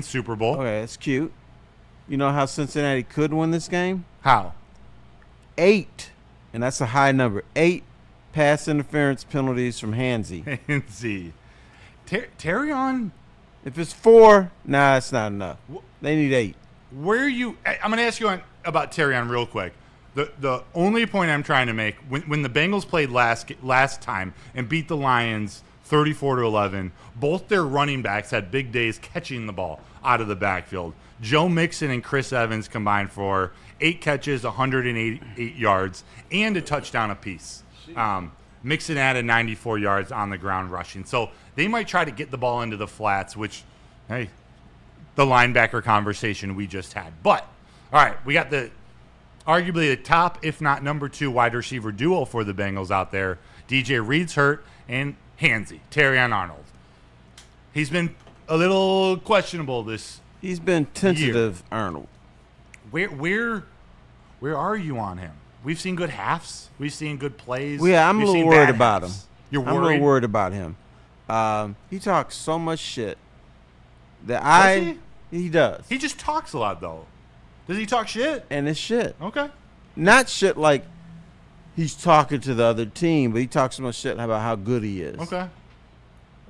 Super Bowl. Okay, that's cute. You know how Cincinnati could win this game? How? 8, and that's a high number. 8 pass interference penalties from Hansy. Hansy. Terrion. If it's 4, nah, it's not enough. They need 8. Where you? I'm going to ask you about Terrion real quick. The only point I'm trying to make, when the Bengals played last time and beat the Lions 34-11, both their running backs had big days catching the ball out of the backfield. Joe Mixon and Chris Evans combined for 8 catches, 188 yards, and a touchdown apiece. Mixon added 94 yards on the ground rushing. So they might try to get the ball into the flats, which, hey, the linebacker conversation we just had. But, all right, we got arguably the top, if not number 2, wide receiver duo for the Bengals out there. DJ Reed's hurt, and Hansy, Terrion Arnold. He's been a little questionable this He's been tentative, year. Arnold. Where are you on him? We've seen good halves. We've seen good plays. Well, yeah, I'm a little worried about him. You're worried? I'm a little worried about him. He talks so much shit that he does. He just talks a lot, though. Does he talk shit? And it's shit. Okay. Not shit like he's talking to the other team, but he talks so much shit about how good he is. Okay.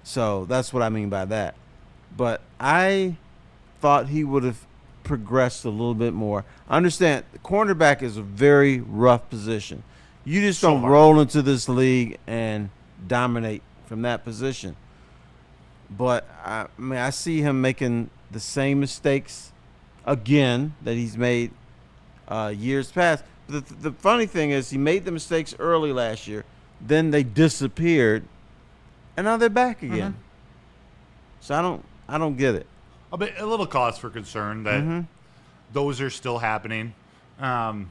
So that's what I mean by that. But I thought he would have progressed a little bit more. I understand the cornerback is a very rough position. You just don't roll into this league and dominate from that position. But I mean, I see him making the same mistakes again that he's made years past. The funny thing is he made the mistakes early last year, then they disappeared, and now they're back again. So I don't get it. A little cause for concern that those are still happening. I'm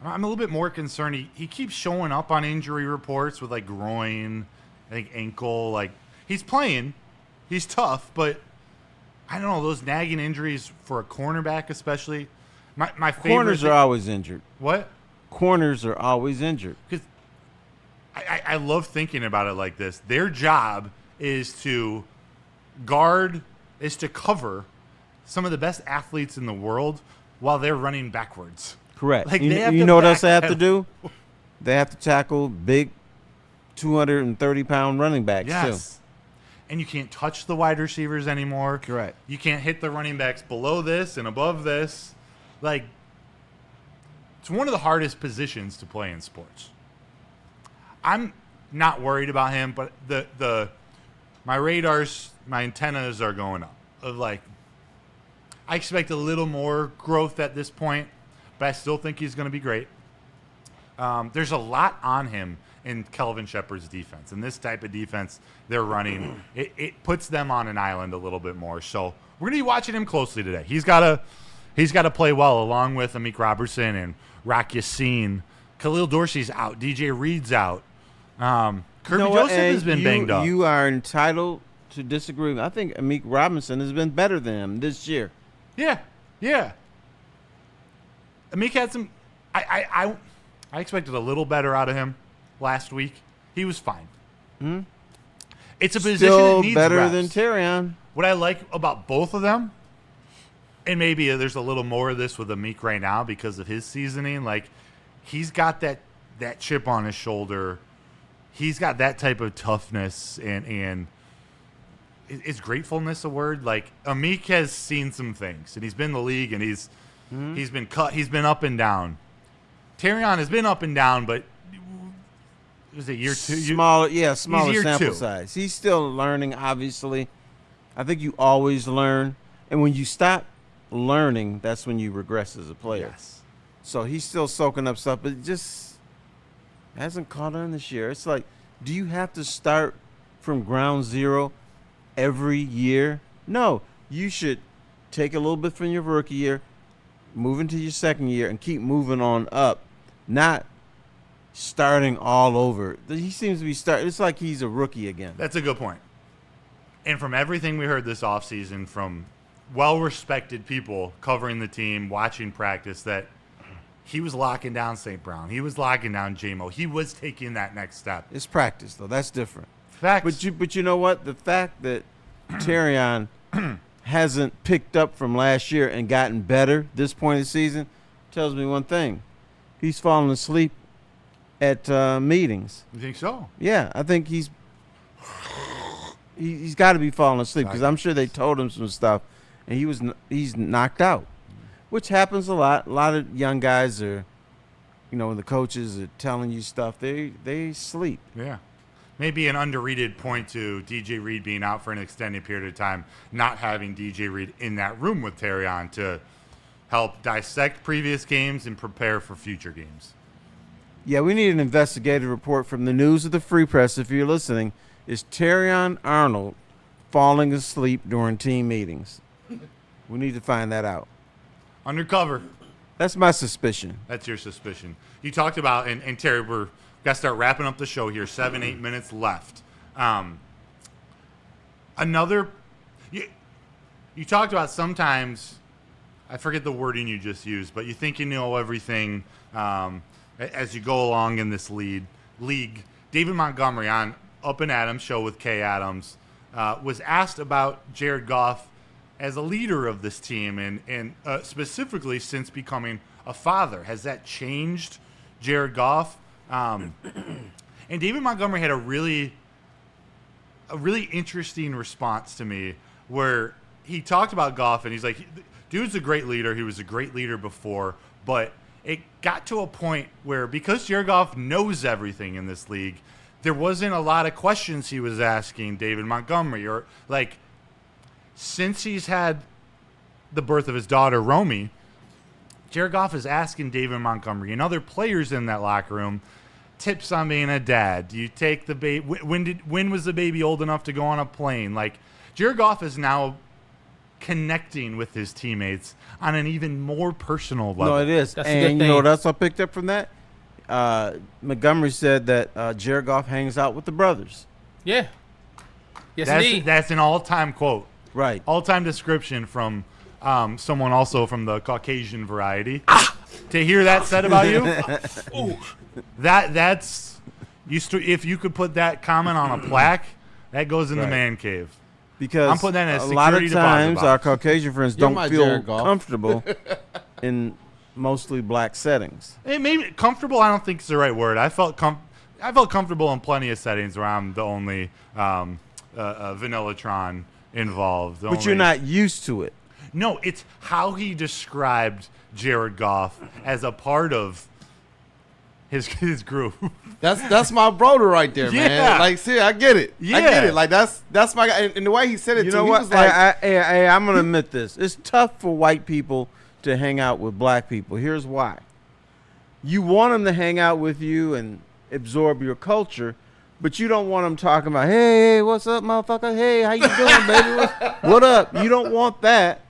a little bit more concerned. He keeps showing up on injury reports with like groin, I think ankle. Like he's playing, he's tough, but I don't know, those nagging injuries for a cornerback especially. My favorite corners are always injured. What? Corners are always injured. Because I love thinking about it like this. Their job is to cover some of the best athletes in the world while they're running backwards. Correct. Like you know what else they have to do? They have to tackle big 230-pound running backs, too. And you can't touch the wide receivers anymore. Correct. You can't hit the running backs below this and above this. Like, it's one of the hardest positions to play in sports. I'm not worried about him, but my radars, my antennas are going up. Of like, I expect a little more growth at this point, but I still think he's going to be great. There's a lot on him in Kelvin Shepard's defense. And this type of defense they're running, it puts them on an island a little bit more. So we're going to be watching him closely today. He's got to play well along with Amik Robertson and Rock Yassin. Khalil Dorsey's out. DJ Reed's out. Kirby Joseph has been banged up. You are entitled to disagree. I think Amik Robinson has been better than him this year. Yeah. Amik had some. I expected a little better out of him last week. He was fine. Mm-hmm. It's a position Still that needs better reps. than Terrion. What I like about both of them, and maybe there's a little more of this with Amik right now because of his seasoning. Like he's got that chip on his shoulder. He's got that type of toughness and is gratefulness a word? Like Amik has seen some things and he's been in the league and he's been cut. He's been up and down. Terrion has been up and down, but was it year 2? Smaller sample size. He's still learning, obviously. I think you always learn, and when you stop learning, that's when you regress as a player. Yes. So he's still soaking up stuff, but it just hasn't caught on this year. It's like, do you have to start from ground zero every year? No. You should take a little bit from your rookie year, move into your second year, and keep moving on up. Not starting all over. He seems to be starting. It's like he's a rookie again. That's a good point. And from everything we heard this offseason from well-respected people covering the team, watching practice, that he was locking down St. Brown. He was locking down J-Mo. He was taking that next step. It's practice, though. That's different. Facts. But you know what? The fact that Terrion hasn't picked up from last year and gotten better this point of the season tells me one thing. He's falling asleep at meetings. You think so? Yeah, I think he's got to be falling asleep because I'm sure they told him some stuff, and he's knocked out, which happens a lot. A lot of young guys are, when the coaches are telling you stuff, they sleep. Yeah. Maybe an underrated point to DJ Reed being out for an extended period of time, not having DJ Reed in that room with Terrion to help dissect previous games and prepare for future games. Yeah, we need an investigative report from the News of the Free Press. If you're listening, is Terrion Arnold falling asleep during team meetings? We need to find that out. Undercover. That's my suspicion. That's your suspicion. You talked about, and Terry, we're got to start wrapping up the show here. 7-8 minutes left. You talked about sometimes, I forget the wording you just used, but you think you know everything as you go along in this league. David Montgomery on Up and Adams show with Kay Adams was asked about Jared Goff as a leader of this team and specifically since becoming a father. Has that changed Jared Goff? And David Montgomery had a really interesting response to me where he talked about Goff and he's like, dude's a great leader. He was a great leader before, but it got to a point where because Jared Goff knows everything in this league, there wasn't a lot of questions he was asking David Montgomery, or like since he's had the birth of his daughter, Romy, Jared Goff is asking David Montgomery and other players in that locker room tips on being a dad. Do you take the baby? When was the baby old enough to go on a plane? Like Jared Goff is now connecting with his teammates on an even more personal level. No, it is. That's a good and thing. You know what else I picked up from that? Montgomery said that Jared Goff hangs out with the brothers. Yeah. Yes, indeed. That's an all-time quote. Right. All-time description from someone also from the Caucasian variety. To hear that said about you, that's if you could put that comment on a plaque, that goes in the man cave. Because I'm putting that in a lot of security times deposit our box. Caucasian friends You're don't my feel Jared Goff. comfortable in mostly black settings. Maybe comfortable, I don't think is the right word. I felt comfortable in plenty of settings where I'm the only Vanillatron involved. But you're not used to it. No, it's how he described Jared Goff as a part of his group. That's my Broder right there, man. Yeah. Like, see, I get it. I get it. Like, that's my guy. And the way he said it, You too, know he what? was like, I'm going to admit this. It's tough for white people to hang out with black people. Here's why. You want them to hang out with you and absorb your culture, but you don't want them talking about, hey, what's up, motherfucker? Hey, how you doing, baby? What up? You don't want that.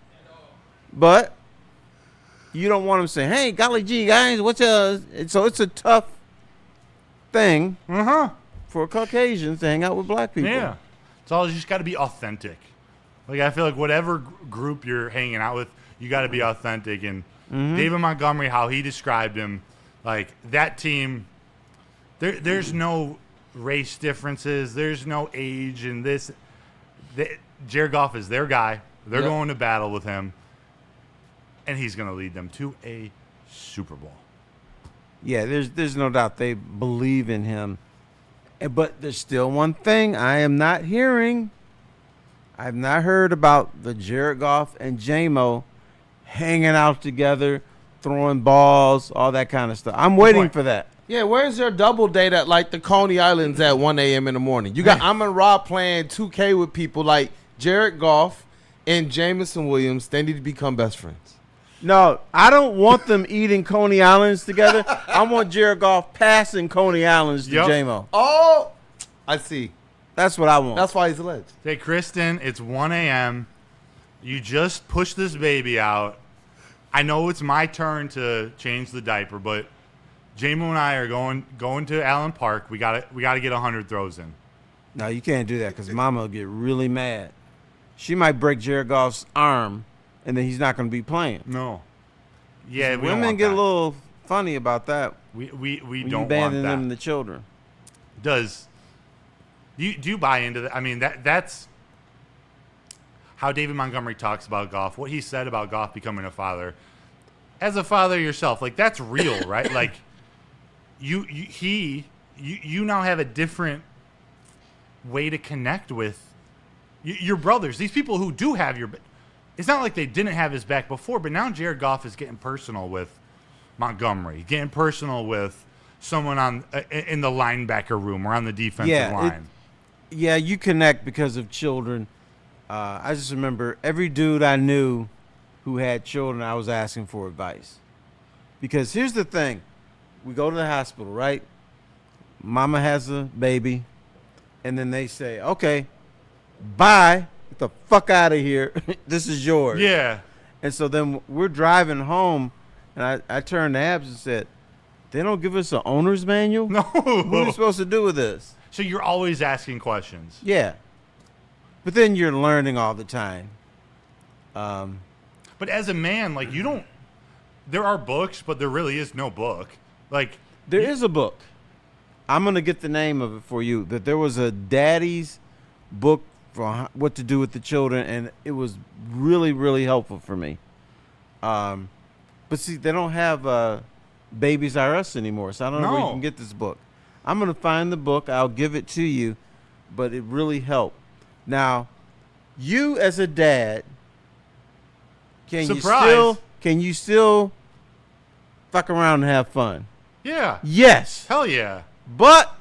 But you don't want them saying, hey, golly gee, guys, what's up? So it's a tough thing for Caucasians to hang out with black people. Yeah. It's all, you just got to be authentic. Like, I feel like whatever group you're hanging out with, you got to be authentic. And David Montgomery, how he described him, like, that team, there's no race differences. There's no age in this. Jared Goff is their guy. They're going to battle with him. And he's going to lead them to a Super Bowl. Yeah, there's no doubt they believe in him. But there's still one thing I am not hearing. I've not heard about the Jared Goff and J-Mo hanging out together, throwing balls, all that kind of stuff. I'm waiting for that. yeah, where's your double date at, like, the Coney Islands at 1 a.m. in the morning? You got Amon-Ra playing 2K with people like Jared Goff and Jameson Williams. They need to become best friends. No, I don't want them eating Coney Islands together. I want Jared Goff passing Coney Islands to J-Mo. Oh, I see. That's what I want. That's why he's a legend. Hey, Kristen, it's 1 a.m. You just pushed this baby out. I know it's my turn to change the diaper, but J-Mo and I are going to Allen Park. We got to get 100 throws in. No, you can't do that because Mama will get really mad. She might break Jared Goff's arm, and then he's not going to be playing. No. Yeah, we don't women want get that. a little funny about that. We when don't you abandon want that. them and the children. Do you buy into that? I mean, that's how David Montgomery talks about Goff. What he said about Goff becoming a father. As a father yourself, like that's real, right? Like you now have a different way to connect with your brothers. These people who do have your. It's not like they didn't have his back before, but now Jared Goff is getting personal with Montgomery, getting personal with someone in the linebacker room or on the defensive line. Yeah, you connect because of children. I just remember every dude I knew who had children, I was asking for advice. Because here's the thing. We go to the hospital, right? Mama has a baby. And then they say, okay, bye. Get the fuck out of here. This is yours. Yeah. And so then we're driving home, and I turned to Abs and said, they don't give us an owner's manual? No. What are we supposed to do with this? So you're always asking questions. Yeah. But then you're learning all the time. But as a man, like you don't. There are books, but there really is no book. Like There is a book. I'm going to get the name of it for you. That there was a daddy's book for what to do with the children, and it was really, really helpful for me. But see, they don't have Babies R Us anymore, so I don't know where you No. can get this book. I'm going to find the book. I'll give it to you, but it really helped. Now, you as a dad, can Surprise. you still fuck around and have fun? Yeah. Yes. Hell yeah. But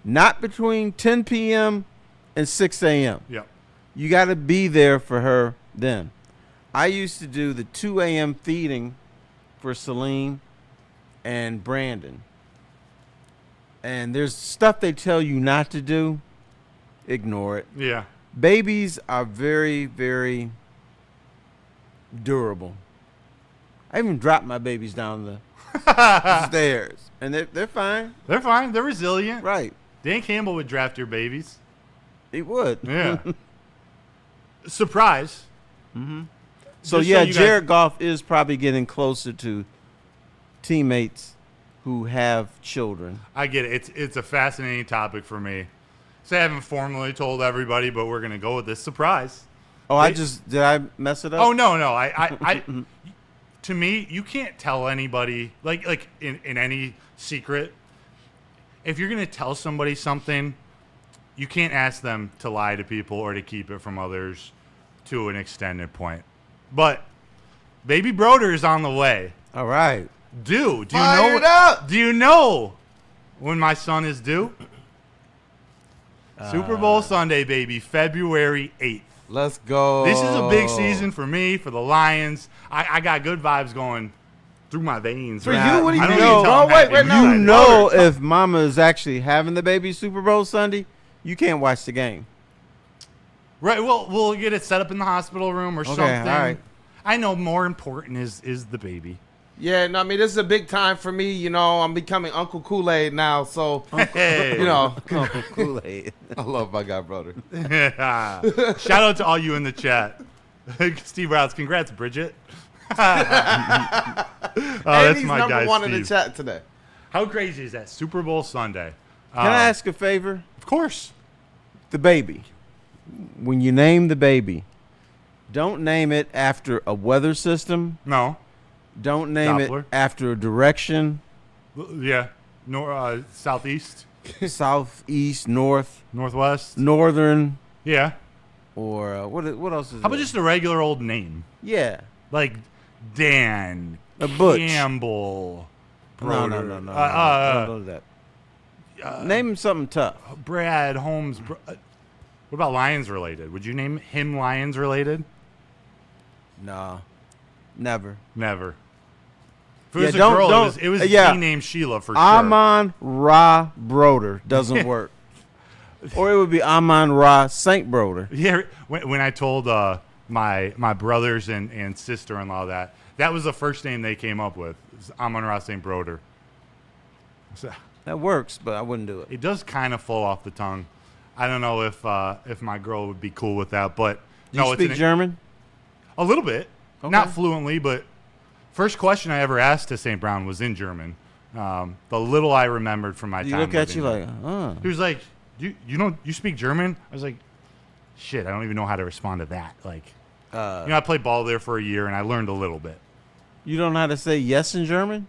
not between 10 p.m. and 6 a.m. Yep. You got to be there for her then. I used to do the 2 a.m. feeding for Celine and Brandon. And there's stuff they tell you not to do. Ignore it. Yeah. Babies are very, very durable. I even dropped my babies down the stairs. And they're fine. They're fine. They're resilient. Right. Dan Campbell would draft your babies. He would. Yeah. Surprise. So, Just yeah, you guys- Jared Goff is probably getting closer to teammates who have children. I get it. It's a fascinating topic for me. So I haven't formally told everybody, but we're gonna go with this surprise. Oh, They- did I mess it up? Oh no. I to me, you can't tell anybody like in any secret. If you're gonna tell somebody something, you can't ask them to lie to people or to keep it from others to an extended point. But Baby Broder is on the way. All right. Do you Fire know? it up! Do you know when my son is due? Super Bowl Sunday, baby, February 8th. Let's go. This is a big season for me, for the Lions. I got good vibes going through my veins. For man. you? What do you I don't mean, need to tell bro? them Wait, happy. wait, no. I'm You excited. know if Mama is actually having the baby Super Bowl Sunday, you can't watch the game. Right, well, we'll get it set up in the hospital room or Okay, something. all right. I know more important is the baby. Yeah, no, I mean, this is a big time for me. You know, I'm becoming Uncle Kool-Aid now, so, Hey. you know. Kool-Aid. I love my guy, brother. Shout out to all you in the chat. Steve Rouse, congrats, Bridget. Oh, And that's he's my number guy, one in the Steve. chat today. How crazy is that? Super Bowl Sunday. Can I ask a favor? Of course. The baby. When you name the baby, don't name it after a weather system. No. Don't name Doppler. it after a direction. Yeah. Southeast, Southeast, north, northwest. northern, Yeah. or what else is How about there? just a regular old name? Yeah. Like Dan A Butch. Campbell. No. Broder, Don't do that. Name him something tough. Brad Holmes. What about Lions related? Would you name him Lions related? No. Never. Never. If it Yeah, was a don't- girl, don't- it was yeah. he named Sheila for sure. Amon-Ra Broder doesn't work. Or it would be Amon-Ra St. Broder. Yeah, when I told my brothers and sister-in-law that was the first name they came up with, Amon-Ra St. Broder. So, That works, but I wouldn't do it. it does kind of flow off the tongue. I don't know if my girl would be cool with that, but Do you speak German? A little bit, Okay. not fluently, but first question I ever asked to St. Brown was in German. The little I remembered from my Do time. you look at living you there. like, He was like, you speak German? I was like, shit, I don't even know how to respond to that. Like, I played ball there for a year and I learned a little bit. you don't know how to say yes in German?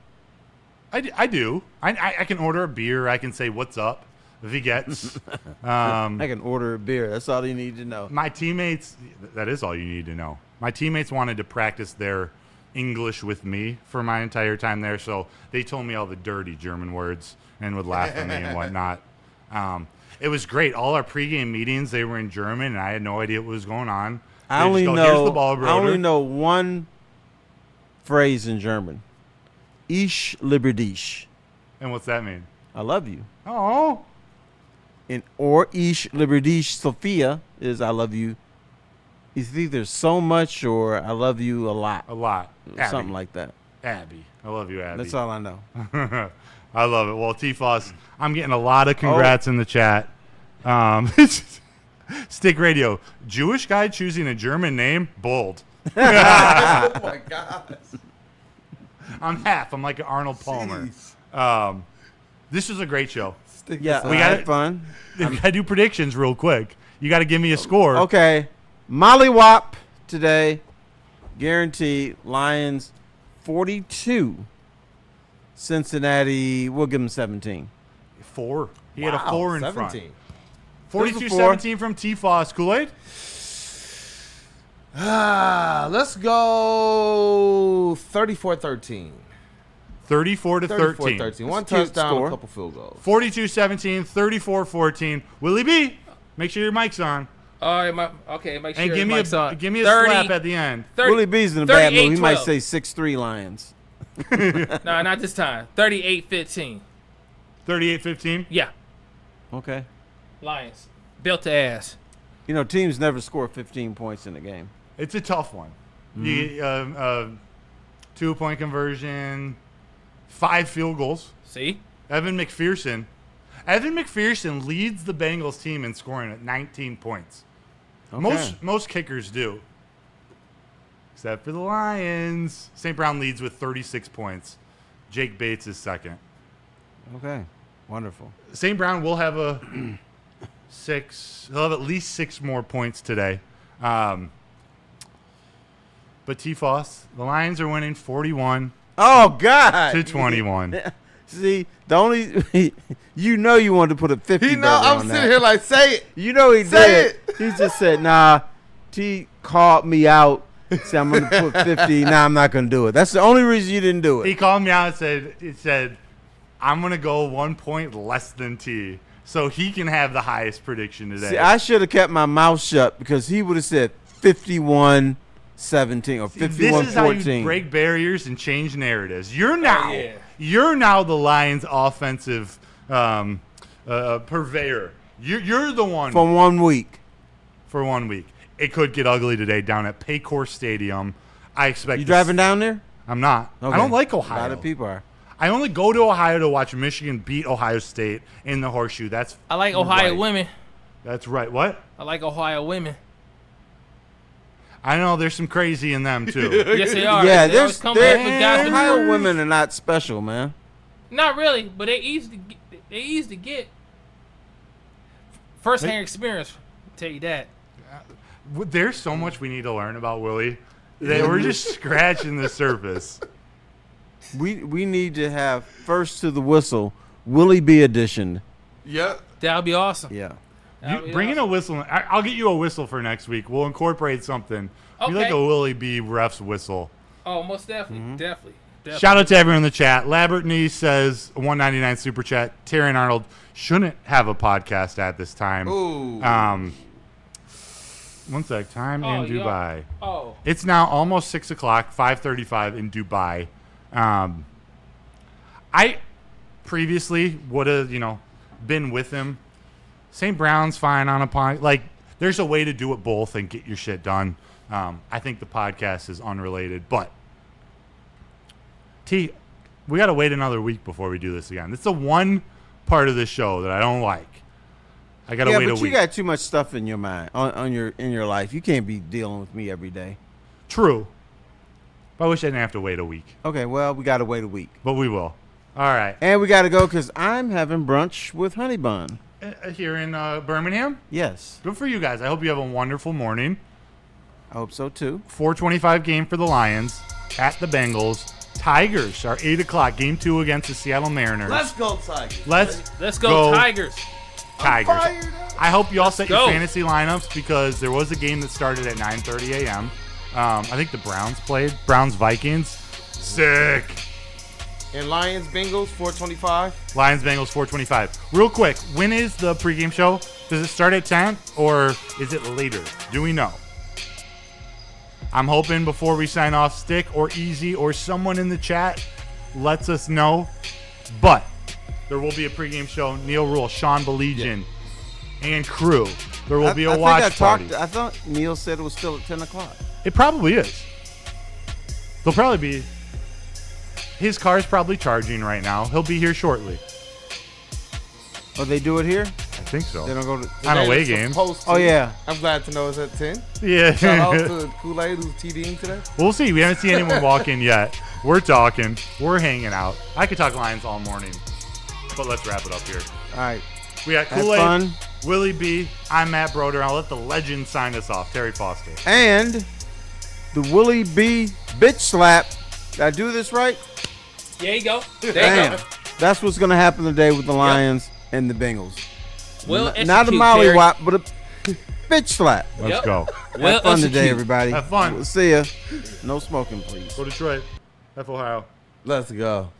I do. I can order a beer. I can say what's up if he gets. I can order a beer. That's all you need to know. My teammates, that is all you need to know. My teammates wanted to practice their English with me for my entire time there, so they told me all the dirty German words and would laugh at me and whatnot. It was great. All our pregame meetings, they were in German, and I had no idea what was going on. I They'd only just go, "Here's the know. ball, I Broder." only know one phrase in German. Ich liebe dich. And what's that mean? I love you. Oh, Or Ich liebe dich, Sophia, is I love you. It's either so much or I love you a lot. a lot. Abby. Something like that. Abby. I love you, Abby. That's all I know. I love it. Well, T-Foss, I'm getting a lot of congrats in the chat. Stick Radio. Jewish guy choosing a German name? Bold. Oh my God. I'm half. I'm like an Arnold Palmer. This is a great show. Yeah, We I got had it. fun. We got to do predictions real quick. You got to give me a score. Okay. Mollywop today. Guaranteed. Lions 42. Cincinnati, we'll give them 17. 4. He had a 4 in 17. front. There's a 4. 42-17 from T-Foss. Kool-Aid? Let's go 34-13. 34-13. 34-13. One That's a cute touchdown, score. a couple field goals. 42-17, 34-14. Willie B, make sure your mic's on. All right, make sure And give me mic's on. give me a 30, slap at the end. 30, Willie B's in a bad mood. He might 38-12. say 6'3 Lions. No, not this time. 38-15. 38-15. Yeah, Okay. Lions. Built to ass. You know, teams never score 15 points in a game. It's a tough one. You 2-point conversion, 5 field goals. See? Evan McPherson leads the Bengals team in scoring at 19 points. Okay. Most kickers do. Except for the Lions. St. Brown leads with 36 points. Jake Bates is second. Okay. Wonderful. St. Brown will have he'll have at least 6 more points today. But T-Foss, the Lions are winning 41 Oh, God. to 21. See, the only you know you wanted to put a 50 He know burger I'm on sitting that. here like, say it. You know he Say did. He just said, nah, T called me out. Said I'm going to put 50. Nah, I'm not going to do it. That's the only reason you didn't do He it. called me out and said, I'm going to go 1 point less than T. So he can have the highest prediction today. See, I should have kept my mouth shut because he would have said 51-17 or 51-14. This is how you break barriers and change narratives. You're now the Lions' offensive purveyor. You're the one For 1 week. for 1 week. It could get ugly today down at Paycor Stadium. I expect. You driving down there? I'm not. Okay. I don't like A lot Ohio. of people are. I only go to Ohio to watch Michigan beat Ohio State in the horseshoe. That's I like Ohio right. women. That's right. What? I like Ohio women. I know there's some crazy in them too. Yes, they are. Yeah, They always come back with guys with Ohio jewels. women are not special, man. Not really, but they easy to get. They easy to get. First hand experience, I'll tell you that. There's so much we need to learn about Willie. We're just scratching the surface. We need to have first to the whistle, Willie B edition. Yep. That would be awesome. Yeah. That'd be Bring in awesome. a whistle. I'll get you a whistle for next week. We'll incorporate something. You like Okay. a Willie B. ref's whistle. Oh, most definitely, Mm-hmm. definitely. Shout out to everyone in the chat. Labert says $1.99 super chat. Terry and Arnold shouldn't have a podcast at this time. Ooh. 1 sec. Time Oh, in Dubai. Oh, It's now almost 6 o'clock, 5:35 in Dubai. I previously would have, been with him. St. Brown's fine on a podcast. Like, there's a way to do it both and get your shit done. I think the podcast is unrelated, but T, We got to wait another week before we do this again. It's the one part of the show that I don't like. I got to wait a week. Yeah, but you got too much stuff in your mind, in your life. You can't be dealing with me every day. True. But I wish I didn't have to wait a week. Okay, well, we got to wait a week. But we will. All right. And we got to go because I'm having brunch with Honey Bun. Here in Birmingham? Yes. Good for you guys. I hope you have a wonderful morning. I hope so, too. 4:25 game for the Lions at the Bengals. Tigers are 8 o'clock. Game 2 against the Seattle Mariners. Let's go, Tigers. Let's go Tigers. Tigers. I hope you all set your go. fantasy lineups because there was a game that started at 9:30 a.m. I think the Browns played. Browns-Vikings. Sick. And Lions, Bengals, 425. Lions, Bengals, 4:25. Real quick, when is the pregame show? Does it start at 10 or is it later? Do we know? I'm hoping before we sign off, Stick or Easy or someone in the chat lets us know. But there will be a pregame show. Neil Rule, Sean Belegian, and crew. There will be a watch party. I thought Neil said it was still at 10 o'clock. It probably is. There'll probably be. His car's probably charging right now. He'll be here shortly. Oh, they do it here? I think so. They don't go to On away It's games. supposed to. Oh, yeah. I'm glad to know it's at 10. Yeah. Shout out to Kool-Aid who's TDing today. We'll see. We haven't seen anyone walk in yet. We're talking. We're hanging out. I could talk Lions all morning. But let's wrap it up here. All right. We got Have Kool-Aid, fun. Willie B. I'm Matt Broder. I'll let the legend sign us off. Terry Foster. And the Willie B. bitch slap. Did I do this right? There you go. There Damn. you go. That's what's going to happen today with the Lions and the Bengals. Well, Not a mollywop, but a bitch slap. Let's go. Well, Have fun today, execute. everybody. Have fun. We'll see ya. No smoking, please. Go Detroit. F Ohio. Let's go.